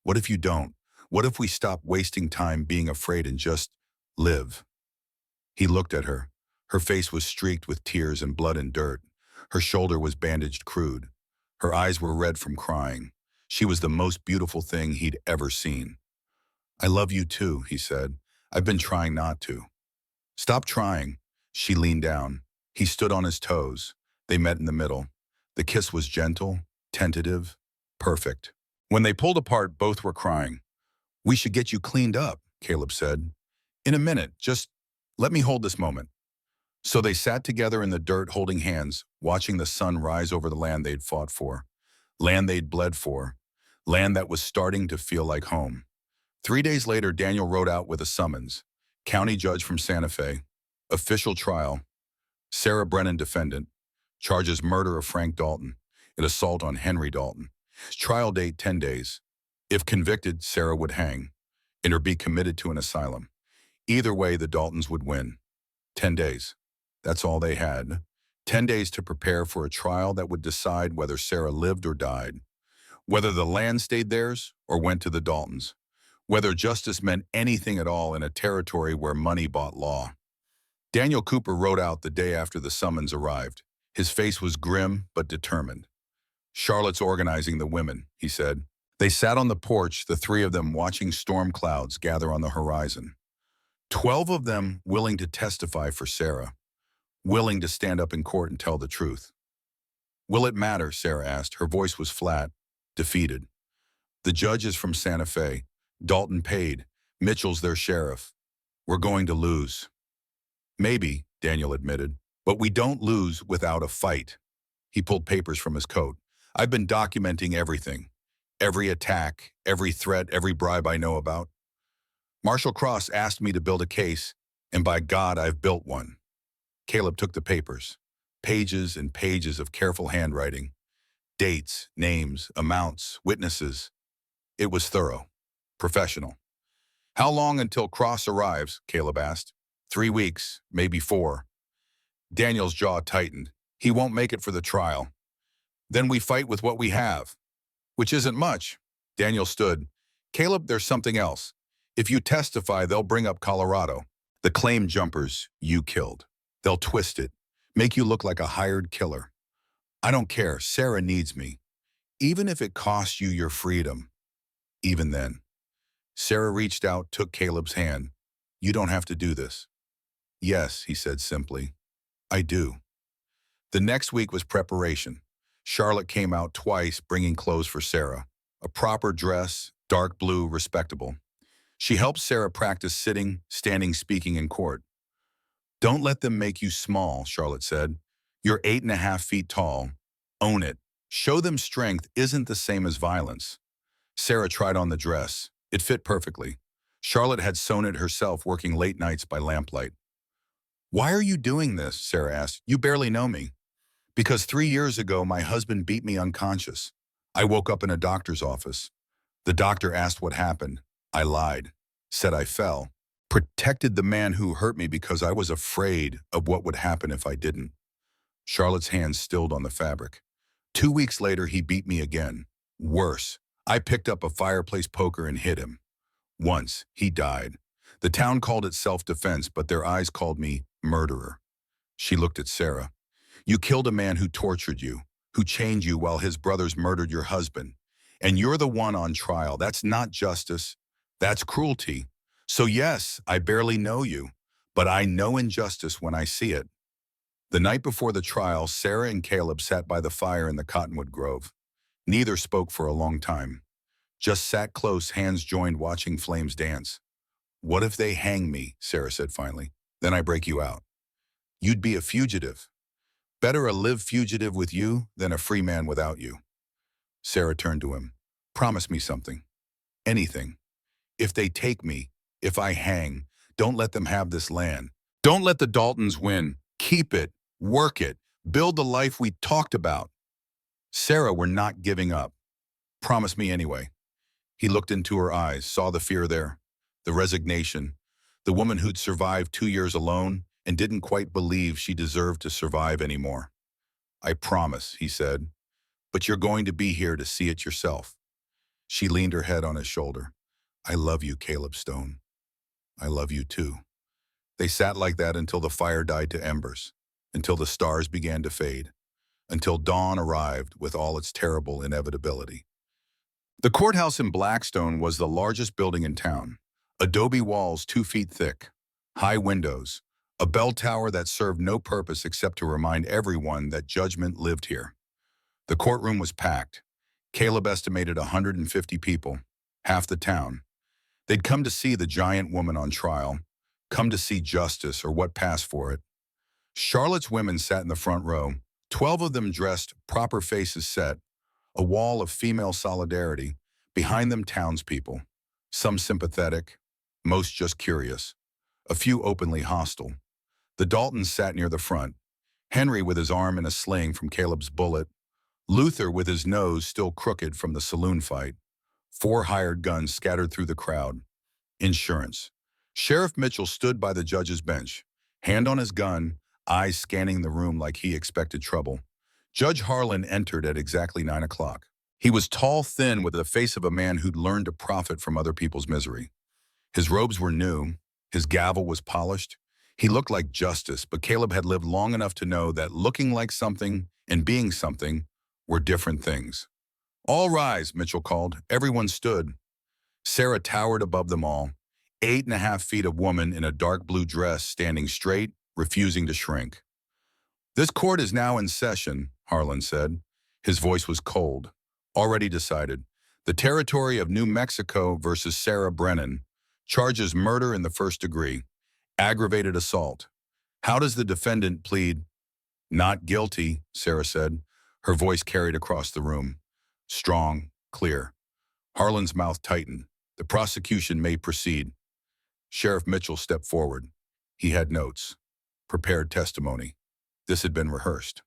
What if you don't? What if we stop wasting time being afraid and just live?" He looked at her. Her face was streaked with tears and blood and dirt. Her shoulder was bandaged crude. Her eyes were red from crying. She was the most beautiful thing he'd ever seen. "I love you too," he said. "I've been trying not to." "Stop trying." She leaned down. He stood on his toes. They met in the middle. The kiss was gentle, tentative, perfect. When they pulled apart, both were crying. "We should get you cleaned up," Caleb said. "In a minute, just let me hold this moment." So they sat together in the dirt holding hands, watching the sun rise over the land they'd fought for, land they'd bled for, land that was starting to feel like home. 3 days later, Daniel rode out with a summons. County judge from Santa Fe. Official trial. Sarah Brennan defendant. Charges murder of Frank Dalton and assault on Henry Dalton. Trial date 10 days. If convicted, Sarah would hang and or be committed to an asylum. Either way, the Daltons would win. 10 days. That's all they had. 10 days to prepare for a trial that would decide whether Sarah lived or died, whether the land stayed theirs or went to the Daltons, whether justice meant anything at all in a territory where money bought law. Daniel Cooper rode out the day after the summons arrived. His face was grim but determined. "Charlotte's organizing the women," he said. They sat on the porch, the three of them watching storm clouds gather on the horizon. 12 of them willing to testify for Sarah, willing to stand up in court and tell the truth. "Will it matter?" Sarah asked. Her voice was flat, defeated. "The judge is from Santa Fe. Dalton paid. Mitchell's their sheriff. We're going to lose." "Maybe," Daniel admitted, "but we don't lose without a fight." He pulled papers from his coat. "I've been documenting everything. Every attack, every threat, every bribe I know about. Marshall Cross asked me to build a case, and by God, I've built one." Caleb took the papers. Pages and pages of careful handwriting. Dates, names, amounts, witnesses. It was thorough. Professional. "How long until Cross arrives?" Caleb asked. 3 weeks, maybe 4. Daniel's jaw tightened. "He won't make it for the trial. Then we fight with what we have." "Which isn't much." Daniel stood. "Caleb, there's something else. If you testify, they'll bring up Colorado. The claim jumpers you killed. They'll twist it, make you look like a hired killer. I don't care. Sarah needs me. Even if it costs you your freedom. Even then." Sarah reached out, took Caleb's hand. "You don't have to do this." "Yes," he said simply. "I do." The next week was preparation. Charlotte came out twice, bringing clothes for Sarah. A proper dress, dark blue, respectable. She helped Sarah practice sitting, standing, speaking in court. "Don't let them make you small," Charlotte said. "You're 8.5 feet tall. Own it. Show them strength isn't the same as violence." Sarah tried on the dress. It fit perfectly. Charlotte had sewn it herself, working late nights by lamplight. "Why are you doing this?" Sarah asked. "You barely know me." "Because 3 years ago, my husband beat me unconscious. I woke up in a doctor's office. The doctor asked what happened. I lied, said I fell, protected the man who hurt me because I was afraid of what would happen if I didn't. Charlotte's hands stilled on the fabric. 2 weeks later, he beat me again. Worse, I picked up a fireplace poker and hit him. Once, he died. The town called it self-defense, but their eyes called me murderer. She looked at Sarah. You killed a man who tortured you, who chained you while his brothers murdered your husband. And you're the one on trial. That's not justice. That's cruelty. So yes, I barely know you, but I know injustice when I see it. The night before the trial, Sarah and Caleb sat by the fire in the cottonwood grove. Neither spoke for a long time. Just sat close, hands joined, watching flames dance. What if they hang me, Sarah said finally. Then I break you out. You'd be a fugitive. Better a live fugitive with you than a free man without you. Sarah turned to him. Promise me something. Anything. If they take me, if I hang, don't let them have this land. Don't let the Daltons win. Keep it. Work it. Build the life we talked about. Sarah, we're not giving up. Promise me anyway. He looked into her eyes, saw the fear there, the resignation, the woman who'd survived 2 years alone and didn't quite believe she deserved to survive anymore. I promise, he said, but you're going to be here to see it yourself. She leaned her head on his shoulder. I love you, Caleb Stone. I love you too. They sat like that until the fire died to embers, until the stars began to fade, until dawn arrived with all its terrible inevitability. The courthouse in Blackstone was the largest building in town. Adobe walls 2 feet thick, high windows, a bell tower that served no purpose except to remind everyone that judgment lived here. The courtroom was packed. Caleb estimated 150 people, half the town. They'd come to see the giant woman on trial, come to see justice or what passed for it. Charlotte's women sat in the front row, 12 of them dressed, proper faces set, a wall of female solidarity. Behind them, townspeople, some sympathetic, most just curious, a few openly hostile. The Daltons sat near the front, Henry with his arm in a sling from Caleb's bullet, Luther with his nose still crooked from the saloon fight, 4 hired guns scattered through the crowd. Insurance. Sheriff Mitchell stood by the judge's bench, hand on his gun, eyes scanning the room like he expected trouble. Judge Harlan entered at exactly 9 o'clock. He was tall, thin, with the face of a man who'd learned to profit from other people's misery. His robes were new, his gavel was polished. He looked like justice, but Caleb had lived long enough to know that looking like something and being something were different things. All rise, Mitchell called. Everyone stood. Sarah towered above them all, 8.5 feet of woman in a dark blue dress standing straight, refusing to shrink. This court is now in session, Harlan said. His voice was cold. Already decided. The territory of New Mexico versus Sarah Brennan. Charges murder in the first degree. Aggravated assault. How does the defendant plead? Not guilty, Sarah said. Her voice carried across the room. Strong, clear. Harlan's mouth tightened. The prosecution may proceed. Sheriff Mitchell stepped forward. He had notes. Prepared testimony. This had been rehearsed.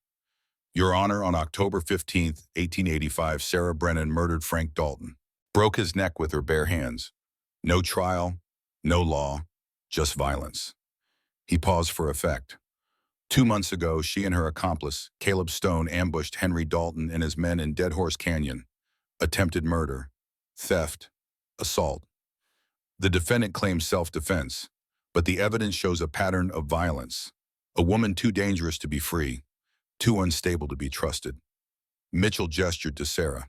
Your Honor, on October 15th, 1885, Sarah Brennan murdered Frank Dalton. Broke his neck with her bare hands. No trial, no law, just violence. He paused for effect. 2 months ago, she and her accomplice, Caleb Stone, ambushed Henry Dalton and his men in Dead Horse Canyon. Attempted murder, theft, assault. The defendant claims self-defense, but the evidence shows a pattern of violence. A woman too dangerous to be free, too unstable to be trusted. Mitchell gestured to Sarah.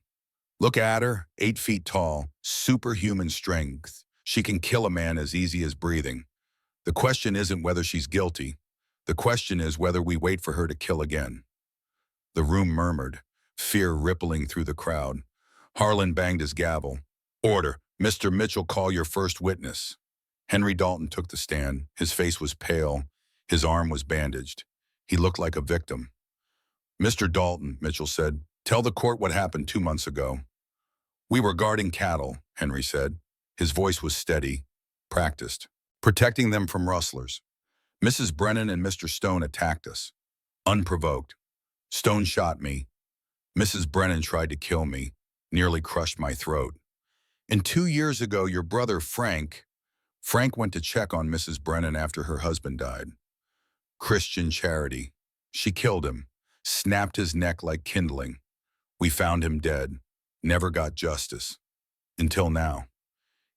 Look at her, 8 feet tall, superhuman strength. She can kill a man as easy as breathing. The question isn't whether she's guilty. The question is whether we wait for her to kill again. The room murmured, fear rippling through the crowd. Harlan banged his gavel. Order. Mr. Mitchell, call your first witness. Henry Dalton took the stand. His face was pale. His arm was bandaged. He looked like a victim. Mr. Dalton, Mitchell said, tell the court what happened 2 months ago. We were guarding cattle, Henry said. His voice was steady, practiced, protecting them from rustlers. Mrs. Brennan and Mr. Stone attacked us, unprovoked. Stone shot me. Mrs. Brennan tried to kill me, nearly crushed my throat. And 2 years ago, your brother Frank went to check on Mrs. Brennan after her husband died. Christian charity. She killed him, snapped his neck like kindling. We found him dead. Never got justice. Until now.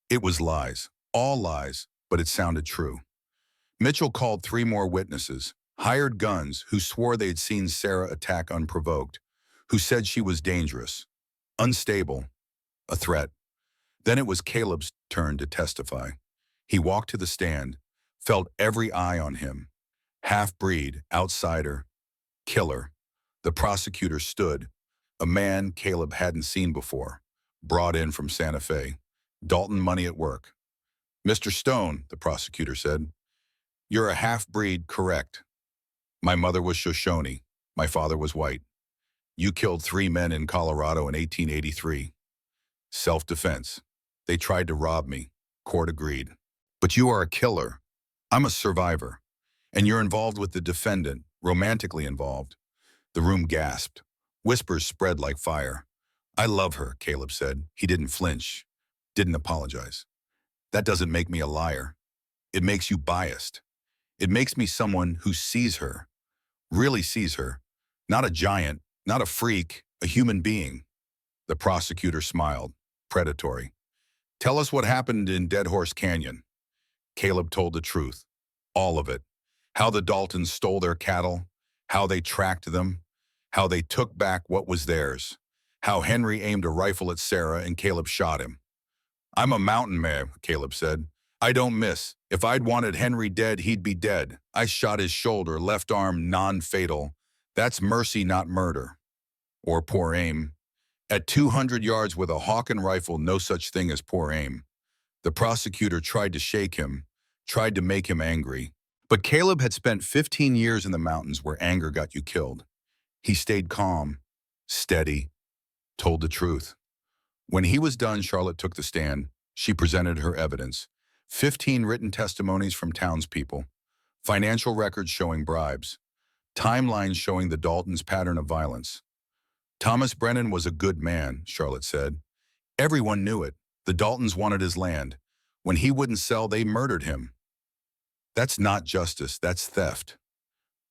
It was lies. All lies, but it sounded true. Mitchell called 3 more witnesses, hired guns who swore they'd seen Sarah attack unprovoked, who said she was dangerous, unstable, a threat. Then it was Caleb's turn to testify. He walked to the stand, felt every eye on him. Half-breed, outsider, killer. The prosecutor stood, a man Caleb hadn't seen before, brought in from Santa Fe. Dalton money at work. Mr. Stone, the prosecutor said, you're a half-breed, correct. My mother was Shoshone. My father was white. You killed 3 men in Colorado in 1883. Self-defense. They tried to rob me. Court agreed. But you are a killer. I'm a survivor. And you're involved with the defendant, romantically involved. The room gasped. Whispers spread like fire. I love her, Caleb said. He didn't flinch, didn't apologize. That doesn't make me a liar. It makes you biased. It makes me someone who sees her, really sees her. Not a giant, not a freak, a human being. The prosecutor smiled, predatory. Tell us what happened in Dead Horse Canyon. Caleb told the truth, all of it. How the Daltons stole their cattle, how they tracked them, how they took back what was theirs, how Henry aimed a rifle at Sarah and Caleb shot him. I'm a mountain man, Caleb said. I don't miss. If I'd wanted Henry dead, he'd be dead. I shot his shoulder, left arm, non-fatal. That's mercy, not murder. Or poor aim. At 200 yards with a Hawken rifle, no such thing as poor aim. The prosecutor tried to shake him, tried to make him angry. But Caleb had spent 15 years in the mountains where anger got you killed. He stayed calm, steady, told the truth. When he was done, Charlotte took the stand. She presented her evidence. 15 written testimonies from townspeople, financial records showing bribes, timelines showing the Daltons' pattern of violence. Thomas Brennan was a good man, Charlotte said. Everyone knew it. The Daltons wanted his land. When he wouldn't sell, they murdered him. That's not justice, that's theft.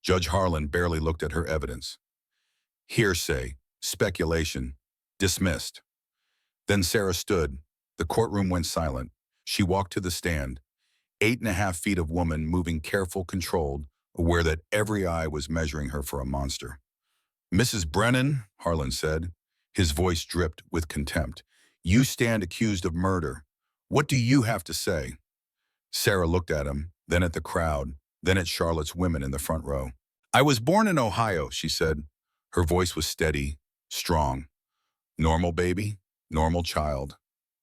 Judge Harlan barely looked at her evidence. Hearsay, speculation, dismissed. Then Sarah stood. The courtroom went silent. She walked to the stand, 8.5 feet of woman moving careful, controlled, aware that every eye was measuring her for a monster. Mrs. Brennan, Harlan said, his voice dripped with contempt. You stand accused of murder. What do you have to say? Sarah looked at him, then at the crowd, then at Charlotte's women in the front row. I was born in Ohio, she said. Her voice was steady, strong. Normal baby, normal child.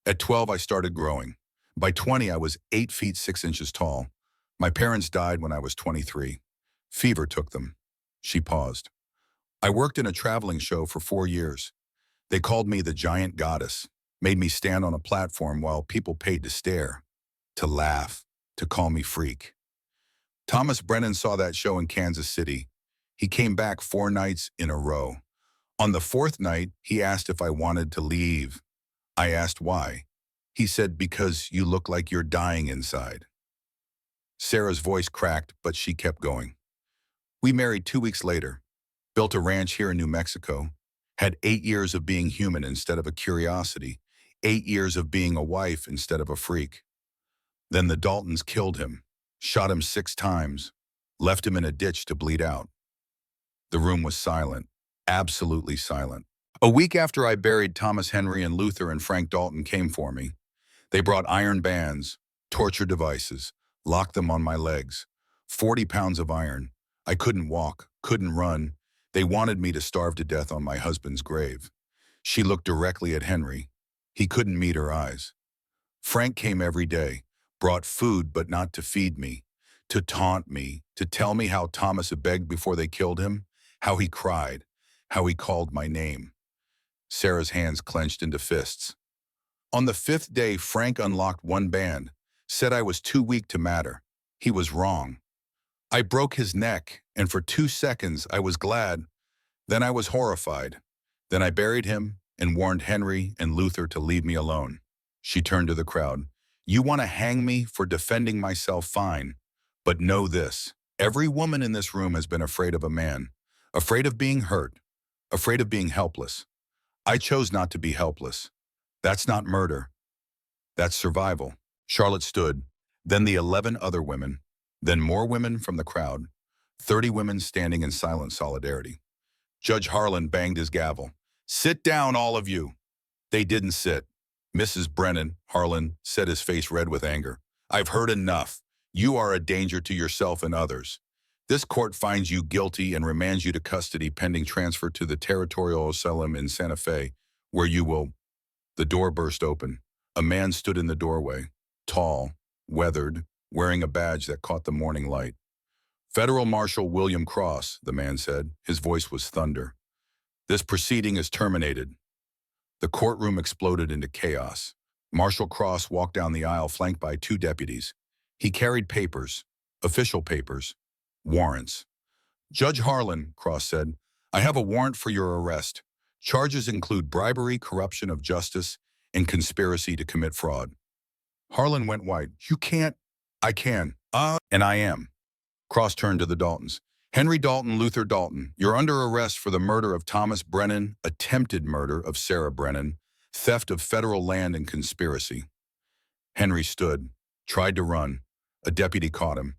At 12, I started growing. By 20, I was 8 feet 6 inches tall. My parents died when I was 23. Fever took them. She paused. I worked in a traveling show for 4 years. They called me the giant goddess, made me stand on a platform while people paid to stare, to laugh, to call me freak. Thomas Brennan saw that show in Kansas City. He came back 4 nights in a row. On the 4th night, he asked if I wanted to leave. I asked why. He said, because you look like you're dying inside. Sarah's voice cracked, but she kept going. We married 2 weeks later, built a ranch here in New Mexico, had 8 years of being human instead of a curiosity, 8 years of being a wife instead of a freak. Then the Daltons killed him, shot him 6 times, left him in a ditch to bleed out. The room was silent, absolutely silent. A week after I buried Thomas Henry and Luther and Frank Dalton came for me. They brought iron bands, torture devices, locked them on my legs. 40 pounds of iron. I couldn't walk, couldn't run. They wanted me to starve to death on my husband's grave. She looked directly at Henry. He couldn't meet her eyes. Frank came every day, brought food but not to feed me, to taunt me, to tell me how Thomas had begged before they killed him, how he cried, how he called my name. Sarah's hands clenched into fists. On the 5th day, Frank unlocked one band, said I was too weak to matter. He was wrong. I broke his neck, and for 2 seconds I was glad. Then I was horrified. Then I buried him and warned Henry and Luther to leave me alone. She turned to the crowd. You want to hang me for defending myself, fine. But know this. Every woman in this room has been afraid of a man. Afraid of being hurt. Afraid of being helpless. I chose not to be helpless. That's not murder. That's survival. Charlotte stood, then the 11 other women, then more women from the crowd, 30 women standing in silent solidarity. Judge Harlan banged his gavel. Sit down, all of you. They didn't sit. Mrs. Brennan, Harlan, said, his face red with anger. I've heard enough. You are a danger to yourself and others. This court finds you guilty and remands you to custody pending transfer to the territorial asylum in Santa Fe, where you will... The door burst open. A man stood in the doorway, tall, weathered, wearing a badge that caught the morning light. Federal Marshal William Cross, the man said. His voice was thunder. This proceeding is terminated. The courtroom exploded into chaos. Marshal Cross walked down the aisle flanked by 2 deputies. He carried papers, official papers, warrants. Judge Harlan, Cross said, I have a warrant for your arrest. Charges include bribery, corruption of justice, and conspiracy to commit fraud. Harlan went white. You can't. I can. And I am. Cross turned to the Daltons. Henry Dalton, Luther Dalton, you're under arrest for the murder of Thomas Brennan, attempted murder of Sarah Brennan, theft of federal land, and conspiracy. Henry stood, tried to run. A deputy caught him,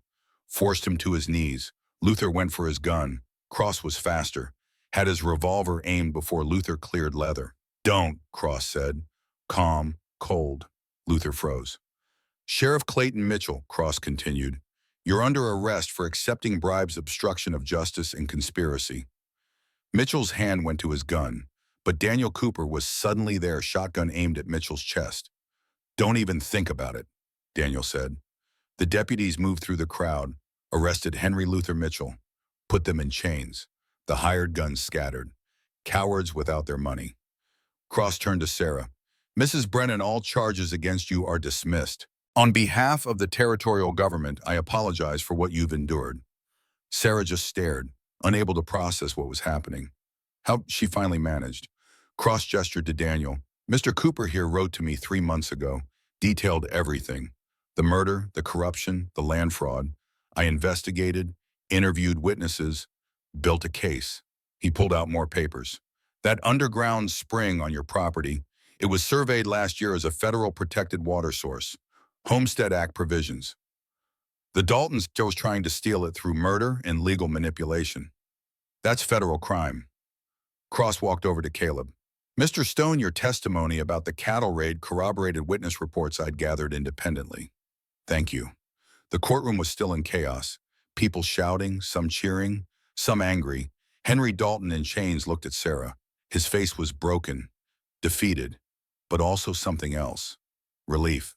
forced him to his knees. Luther went for his gun. Cross was faster, had his revolver aimed before Luther cleared leather. Don't, Cross said. Calm, cold. Luther froze. Sheriff Clayton Mitchell, Cross continued, you're under arrest for accepting bribes, obstruction of justice, and conspiracy. Mitchell's hand went to his gun, but Daniel Cooper was suddenly there, shotgun aimed at Mitchell's chest. Don't even think about it, Daniel said. The deputies moved through the crowd, arrested Henry Luther Mitchell, put them in chains. The hired guns scattered. Cowards without their money. Cross turned to Sarah. Mrs. Brennan, all charges against you are dismissed. On behalf of the territorial government, I apologize for what you've endured. Sarah just stared, unable to process what was happening. How she finally managed. Cross gestured to Daniel. Mr. Cooper here wrote to me 3 months ago, detailed everything. The murder, the corruption, the land fraud. I investigated, interviewed witnesses, built a case. He pulled out more papers. That underground spring on your property, it was surveyed last year as a federal protected water source. Homestead Act provisions. The Daltons chose trying to steal it through murder and legal manipulation. That's federal crime. Cross walked over to Caleb. Mr. Stone, your testimony about the cattle raid corroborated witness reports I'd gathered independently. Thank you. The courtroom was still in chaos. People shouting, some cheering, some angry. Henry Dalton in chains looked at Sarah. His face was broken, defeated, but also something else. Relief.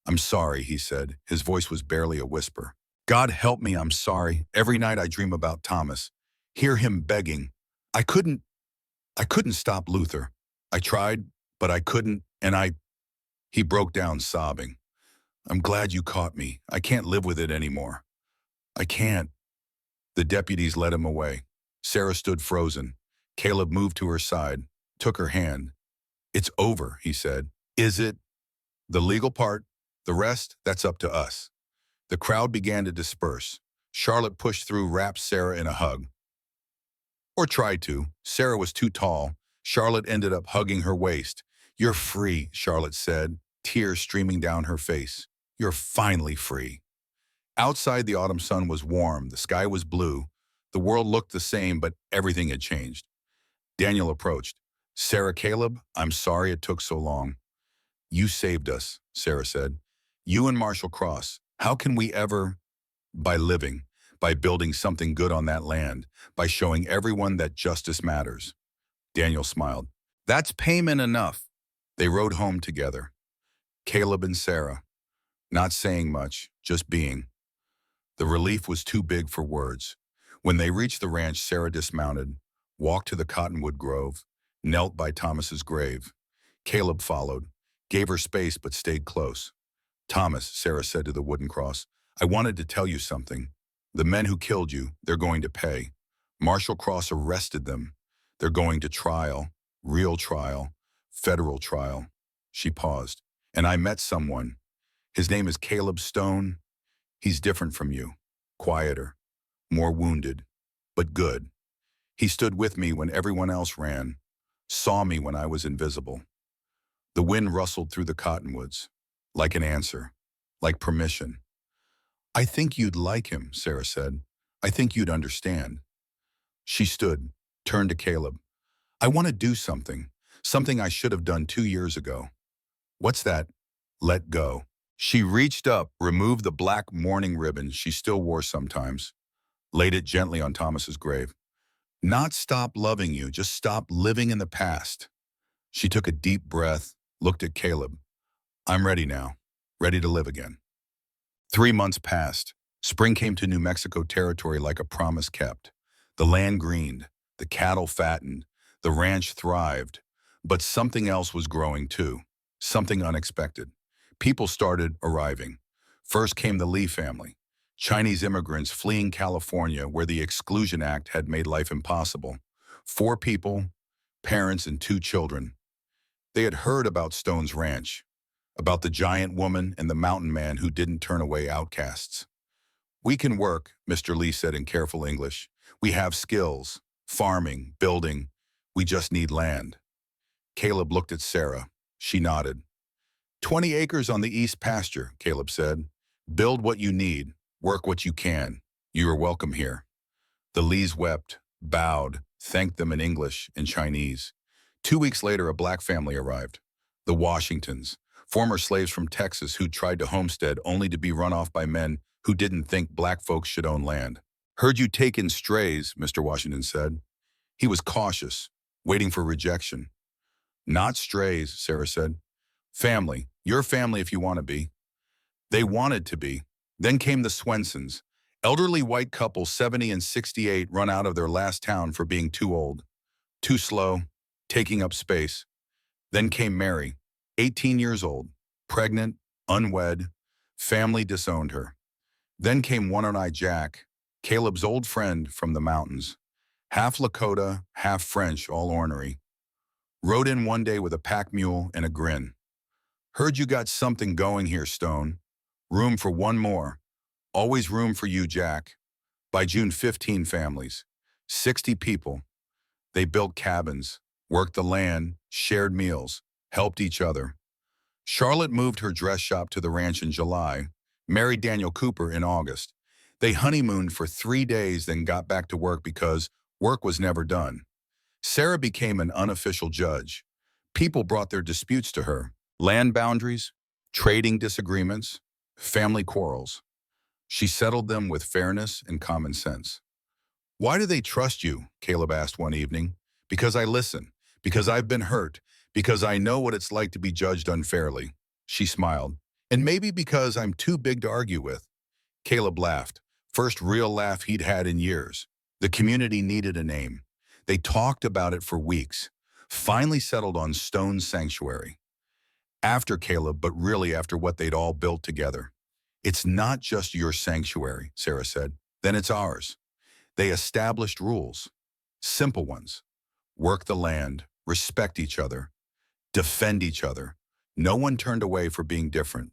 I'm sorry, he said. His voice was barely a whisper. God help me, I'm sorry. Every night I dream about Thomas. Hear him begging. I couldn't stop Luther. I tried, but I couldn't, and He broke down sobbing. I'm glad you caught me. I can't live with it anymore. I can't. The deputies led him away. Sarah stood frozen. Caleb moved to her side, took her hand. It's over, he said. Is it? The legal part. The rest, that's up to us. The crowd began to disperse. Charlotte pushed through, wrapped Sarah in a hug. Or tried to. Sarah was too tall. Charlotte ended up hugging her waist. You're free, Charlotte said, tears streaming down her face. You're finally free. Outside, the autumn sun was warm. The sky was blue. The world looked the same, but everything had changed. Daniel approached. Sarah, Caleb, I'm sorry it took so long. You saved us, Sarah said. You and Marshall Cross. How can we ever? By living, by building something good on that land, by showing everyone that justice matters. Daniel smiled. That's payment enough. They rode home together. Caleb and Sarah. Not saying much, just being. The relief was too big for words. When they reached the ranch, Sarah dismounted, walked to the cottonwood grove, knelt by Thomas's grave. Caleb followed, gave her space but stayed close. Thomas, Sarah said to the wooden cross, I wanted to tell you something. The men who killed you, they're going to pay. Marshall Cross arrested them. They're going to trial, real trial, federal trial. She paused. And I met someone. His name is Caleb Stone. He's different from you. Quieter, more wounded, but good. He stood with me when everyone else ran, saw me when I was invisible. The wind rustled through the cottonwoods, like an answer, like permission. I think you'd like him, Sarah said. I think you'd understand. She stood, turned to Caleb. I want to do something, something I should have done 2 years ago. What's that? Let go. She reached up, removed the black mourning ribbon she still wore sometimes, laid it gently on Thomas's grave. Not stop loving you, just stop living in the past. She took a deep breath, looked at Caleb. I'm ready now, ready to live again. 3 months passed. Spring came to New Mexico territory like a promise kept. The land greened, the cattle fattened, the ranch thrived. But something else was growing too, something unexpected. People started arriving. First came the Lee family, Chinese immigrants fleeing California where the Exclusion Act had made life impossible. 4 people, parents and 2 children. They had heard about Stone's ranch, about the giant woman and the mountain man who didn't turn away outcasts. We can work, Mr. Lee said in careful English. We have skills, farming, building. We just need land. Caleb looked at Sarah. She nodded. 20 acres on the east pasture, Caleb said. Build what you need, work what you can. You are welcome here. The Lees wept, bowed, thanked them in English and Chinese. 2 weeks later, a black family arrived. The Washingtons, former slaves from Texas who tried to homestead only to be run off by men who didn't think black folks should own land. Heard you take in strays, Mr. Washington said. He was cautious, waiting for rejection. Not strays, Sarah said. Family, your family if you want to be. They wanted to be. Then came the Swensons, elderly white couple 70 and 68 run out of their last town for being too old, too slow, taking up space. Then came Mary, 18 years old, pregnant, unwed, family disowned her. Then came One-Eyed Jack, Caleb's old friend from the mountains, half Lakota, half French, all ornery. Rode in one day with a pack mule and a grin. Heard you got something going here, Stone. Room for one more. Always room for you, Jack. By June, 15 families, 60 people. They built cabins, worked the land, shared meals, helped each other. Charlotte moved her dress shop to the ranch in July, married Daniel Cooper in August. They honeymooned for 3 days, then got back to work because work was never done. Sarah became an unofficial judge. People brought their disputes to her. Land boundaries, trading disagreements, family quarrels. She settled them with fairness and common sense. Why do they trust you? Caleb asked one evening. Because I listen, because I've been hurt, because I know what it's like to be judged unfairly. She smiled. And maybe because I'm too big to argue with. Caleb laughed, first real laugh he'd had in years. The community needed a name. They talked about it for weeks, finally settled on Stone's Sanctuary. After Caleb, but really after what they'd all built together. It's not just your sanctuary, Sarah said. Then it's ours. They established rules, simple ones. Work the land, respect each other, defend each other. No one turned away for being different.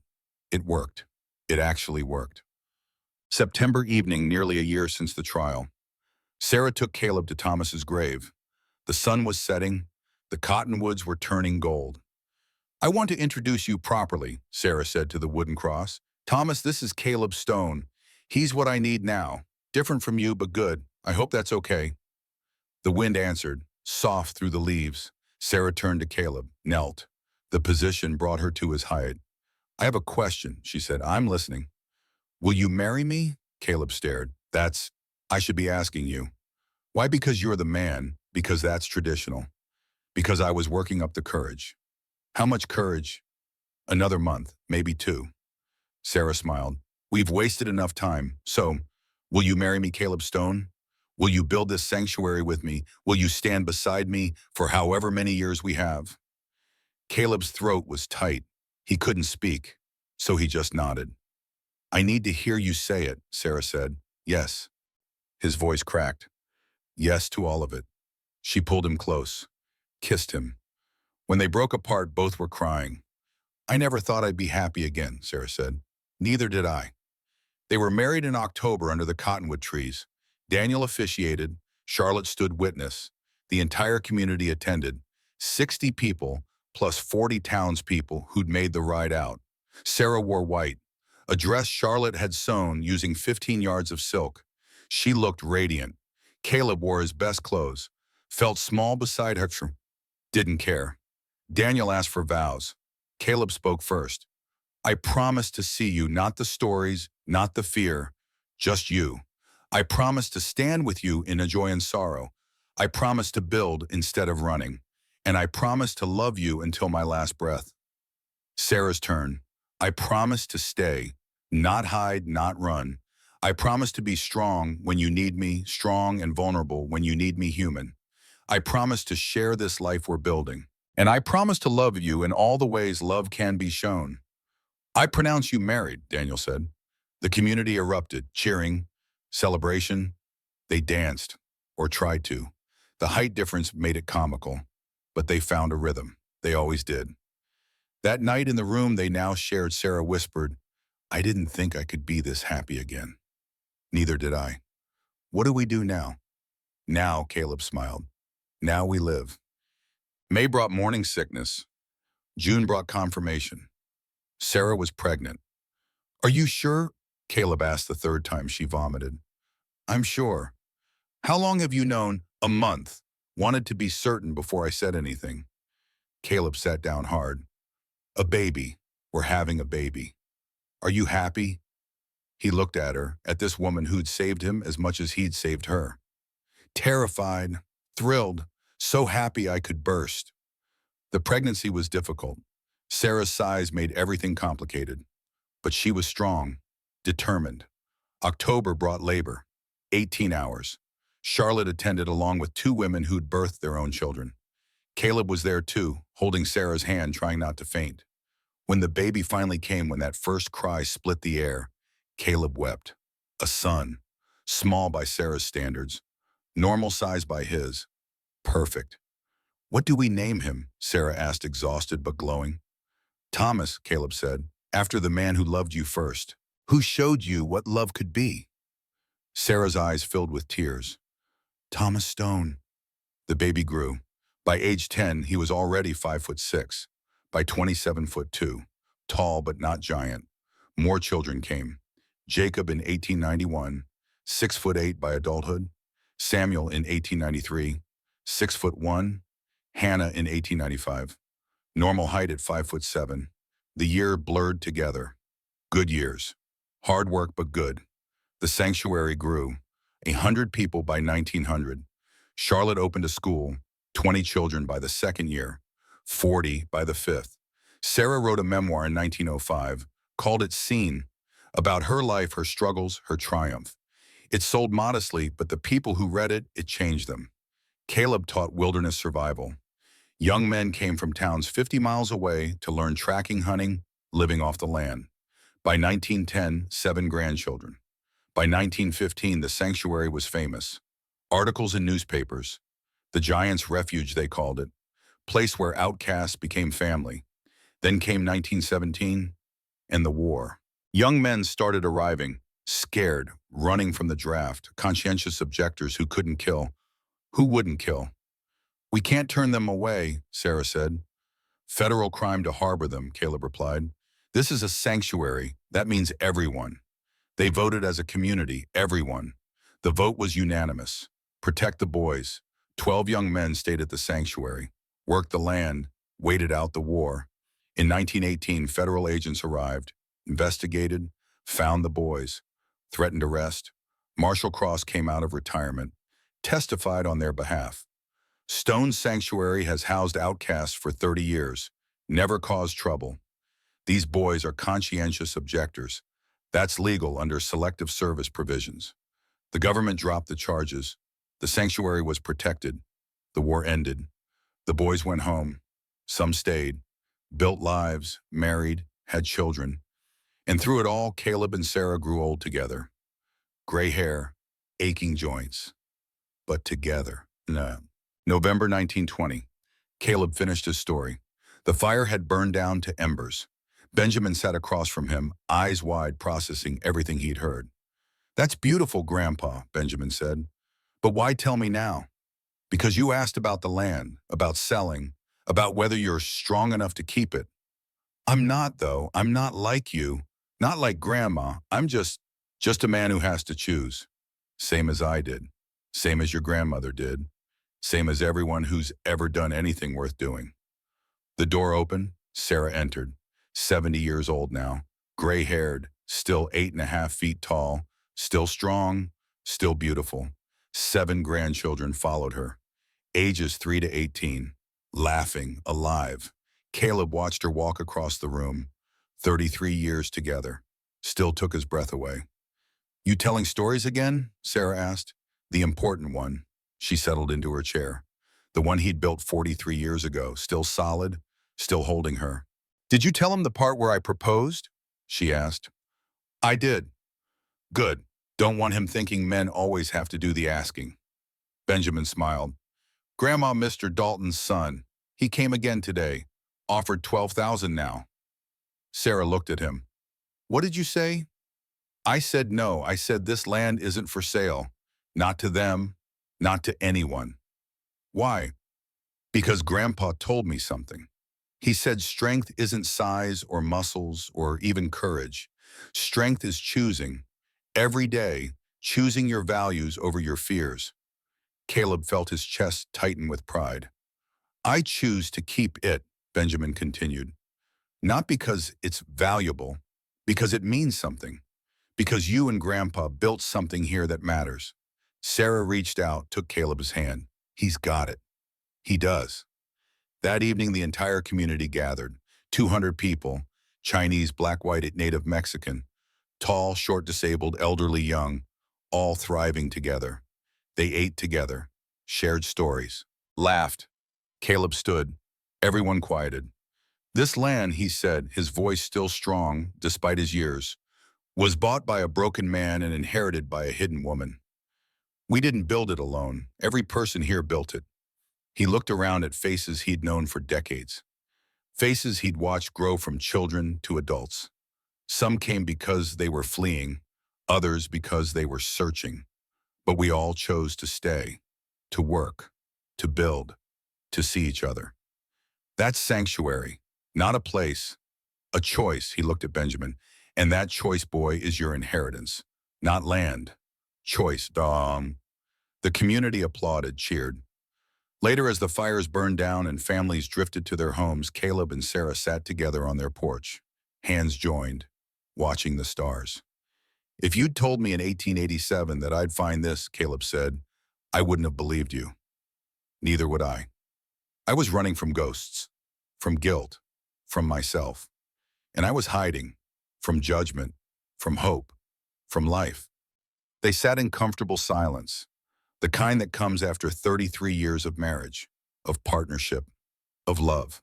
It worked. It actually worked. September evening, nearly a year since the trial. Sarah took Caleb to Thomas's grave. The sun was setting. The cottonwoods were turning gold. I want to introduce you properly, Sarah said to the wooden cross. Thomas, this is Caleb Stone. He's what I need now. Different from you, but good. I hope that's okay. The wind answered, soft through the leaves. Sarah turned to Caleb, knelt. The position brought her to his height. I have a question, she said. I'm listening. Will you marry me? Caleb stared. I should be asking you. Why? Because you're the man. Because that's traditional. Because I was working up the courage. How much courage? Another month, maybe 2. Sarah smiled. We've wasted enough time. So, will you marry me, Caleb Stone? Will you build this sanctuary with me? Will you stand beside me for however many years we have? Caleb's throat was tight. He couldn't speak, so he just nodded. I need to hear you say it, Sarah said. Yes. His voice cracked. Yes to all of it. She pulled him close, kissed him. When they broke apart, both were crying. I never thought I'd be happy again, Sarah said. Neither did I. They were married in October under the cottonwood trees. Daniel officiated, Charlotte stood witness. The entire community attended, 60 people plus 40 townspeople who'd made the ride out. Sarah wore white, a dress Charlotte had sewn using 15 yards of silk. She looked radiant. Caleb wore his best clothes, felt small beside her, didn't care. Daniel asked for vows. Caleb spoke first. I promise to see you, not the stories, not the fear, just you. I promise to stand with you in a joy and sorrow. I promise to build instead of running. And I promise to love you until my last breath. Sarah's turn. I promise to stay, not hide, not run. I promise to be strong when you need me, strong and vulnerable when you need me human. I promise to share this life we're building. And I promise to love you in all the ways love can be shown. I pronounce you married, Daniel said. The community erupted, cheering, celebration. They danced, or tried to. The height difference made it comical, but they found a rhythm. They always did. That night in the room they now shared, Sarah whispered, I didn't think I could be this happy again. Neither did I. What do we do now? Now, Caleb smiled. Now we live. May brought morning sickness. June brought confirmation. Sarah was pregnant. Are you sure? Caleb asked the third time she vomited. I'm sure. How long have you known? A month. Wanted to be certain before I said anything. Caleb sat down hard. A baby. We're having a baby. Are you happy? He looked at her, at this woman who'd saved him as much as he'd saved her. Terrified, thrilled, so happy I could burst. The pregnancy was difficult. Sarah's size made everything complicated. But she was strong, determined. October brought labor, 18 hours. Charlotte attended along with 2 women who'd birthed their own children. Caleb was there too, holding Sarah's hand, trying not to faint. When the baby finally came, when that first cry split the air, Caleb wept. A son, small by Sarah's standards, normal size by his. Perfect. What do we name him? Sarah asked, exhausted but glowing. Thomas, Caleb said, after the man who loved you first, who showed you what love could be. Sarah's eyes filled with tears. Thomas Stone. The baby grew. By age 10, he was already 5'6". By 27'2", tall but not giant. More children came. Jacob in 1891, 6'8" by adulthood. Samuel in 1893, 6'1". Hannah in 1895. Normal height at 5'7". The year blurred together. Good years. Hard work but good. The sanctuary grew. 100 people by 1900. Charlotte opened a school. 20 children by the second year. 40 by the fifth. Sarah wrote a memoir in 1905, called it Seen, about her life, her struggles, her triumph. It sold modestly, but the people who read it, it changed them. Caleb taught wilderness survival. Young men came from towns 50 miles away to learn tracking, hunting, living off the land. By 1910, 7 grandchildren. By 1915, the sanctuary was famous. Articles in newspapers. The Giants' Refuge, they called it. Place where outcasts became family. Then came 1917 and the war. Young men started arriving, scared, running from the draft, conscientious objectors who couldn't kill. Who wouldn't kill? We can't turn them away, Sarah said. Federal crime to harbor them, Caleb replied. This is a sanctuary. That means everyone. They voted as a community, everyone. The vote was unanimous. Protect the boys. 12 young men stayed at the sanctuary, worked the land, waited out the war. In 1918, federal agents arrived, investigated, found the boys, threatened arrest. Marshall Cross came out of retirement, testified on their behalf. Stone's sanctuary has housed outcasts for 30 years, never caused trouble. These boys are conscientious objectors. That's legal under selective service provisions. The government dropped the charges. The sanctuary was protected. The war ended. The boys went home. Some stayed, built lives, married, had children. And through it all, Caleb and Sarah grew old together. Gray hair, aching joints, but together. No. November 1920. Caleb finished his story. The fire had burned down to embers. Benjamin sat across from him, eyes wide, processing everything he'd heard. "That's beautiful, Grandpa," Benjamin said. "But why tell me now?" "Because you asked about the land, about selling, about whether you're strong enough to keep it. I'm not, though. I'm not like you. Not like Grandma. I'm just a man who has to choose. Same as I did. Same as your grandmother did. Same as everyone who's ever done anything worth doing." The door opened. Sarah entered, 70 years old now, gray-haired, still 8.5 feet tall, still strong, still beautiful. 7 grandchildren followed her, ages 3 to 18, laughing, alive. Caleb watched her walk across the room. 33 years together. Still took his breath away. "You telling stories again?" Sarah asked. "The important one." She settled into her chair. The one he'd built 43 years ago, still solid, still holding her. "Did you tell him the part where I proposed?" she asked. "I did." "Good. Don't want him thinking men always have to do the asking." Benjamin smiled. "Grandma, Mr. Dalton's son. He came again today. Offered 12,000 now." Sarah looked at him. "What did you say?" "I said no. I said this land isn't for sale. Not to them, not to anyone." "Why?" "Because Grandpa told me something. He said strength isn't size or muscles or even courage. Strength is choosing. Every day, choosing your values over your fears." Caleb felt his chest tighten with pride. "I choose to keep it," Benjamin continued. "Not because it's valuable, because it means something. Because you and Grandpa built something here that matters." Sarah reached out, took Caleb's hand. "He's got it." "He does." That evening, the entire community gathered. 200 people, Chinese, black, white, native Mexican, tall, short, disabled, elderly, young, all thriving together. They ate together, shared stories, laughed. Caleb stood. Everyone quieted. "This land," he said, his voice still strong despite his years, "was bought by a broken man and inherited by a hidden woman. We didn't build it alone. Every person here built it." He looked around at faces he'd known for decades. Faces he'd watched grow from children to adults. Some came because they were fleeing, others because they were searching. But we all chose to stay, to work, to build, to see each other. That's sanctuary, not a place, a choice. He looked at Benjamin. "And that choice, boy, is your inheritance. Not land. Choice, dong." The community applauded, cheered. Later, as the fires burned down and families drifted to their homes, Caleb and Sarah sat together on their porch, hands joined, watching the stars. "If you'd told me in 1887 that I'd find this," Caleb said, "I wouldn't have believed you. Neither would I. I was running from ghosts, from guilt, from myself. And I was hiding, from judgment, from hope, from life." They sat in comfortable silence, the kind that comes after 33 years of marriage, of partnership, of love.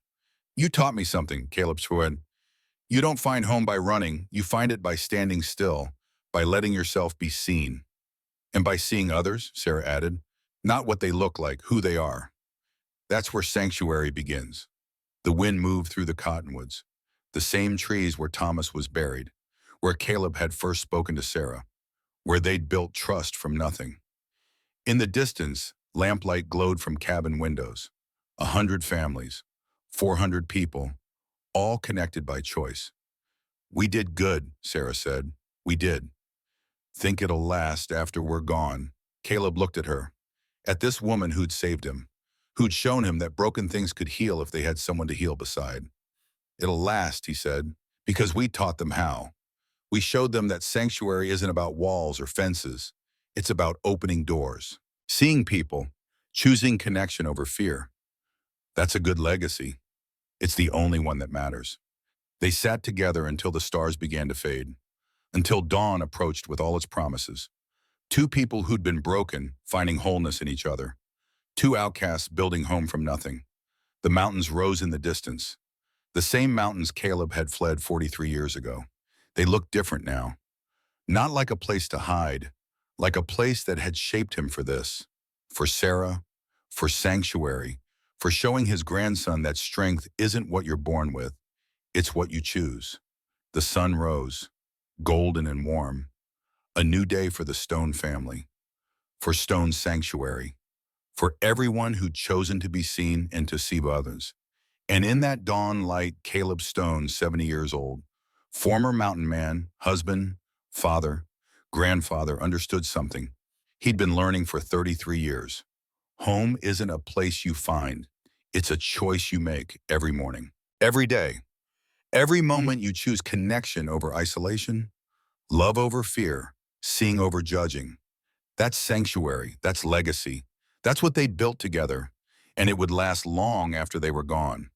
"You taught me something," Caleb said. "You don't find home by running, you find it by standing still, by letting yourself be seen." "And by seeing others," Sarah added, "not what they look like, who they are." That's where sanctuary begins. The wind moved through the cottonwoods, the same trees where Thomas was buried, where Caleb had first spoken to Sarah, where they'd built trust from nothing. In the distance, lamplight glowed from cabin windows. 100 families, 400 people, all connected by choice. "We did good," Sarah said. "We did." "Think it'll last after we're gone?" Caleb looked at her, at this woman who'd saved him, who'd shown him that broken things could heal if they had someone to heal beside. "It'll last," he said, "because we taught them how. We showed them that sanctuary isn't about walls or fences. It's about opening doors, seeing people, choosing connection over fear. That's a good legacy. It's the only one that matters." They sat together until the stars began to fade, until dawn approached with all its promises. Two people who'd been broken, finding wholeness in each other. Two outcasts building home from nothing. The mountains rose in the distance. The same mountains Caleb had fled 43 years ago. They looked different now. Not like a place to hide, like a place that had shaped him for this. For Sarah, for sanctuary, for showing his grandson that strength isn't what you're born with. It's what you choose. The sun rose, golden and warm. A new day for the Stone family, for Stone's sanctuary, for everyone who'd chosen to be seen and to see others. And in that dawn light, Caleb Stone, 70 years old, former mountain man, husband, father, grandfather, understood something he'd been learning for 33 years. Home isn't a place you find. It's a choice you make every morning, every day. Every moment you choose connection over isolation, love over fear, seeing over judging. That's sanctuary, that's legacy. That's what they built together, and it would last long after they were gone.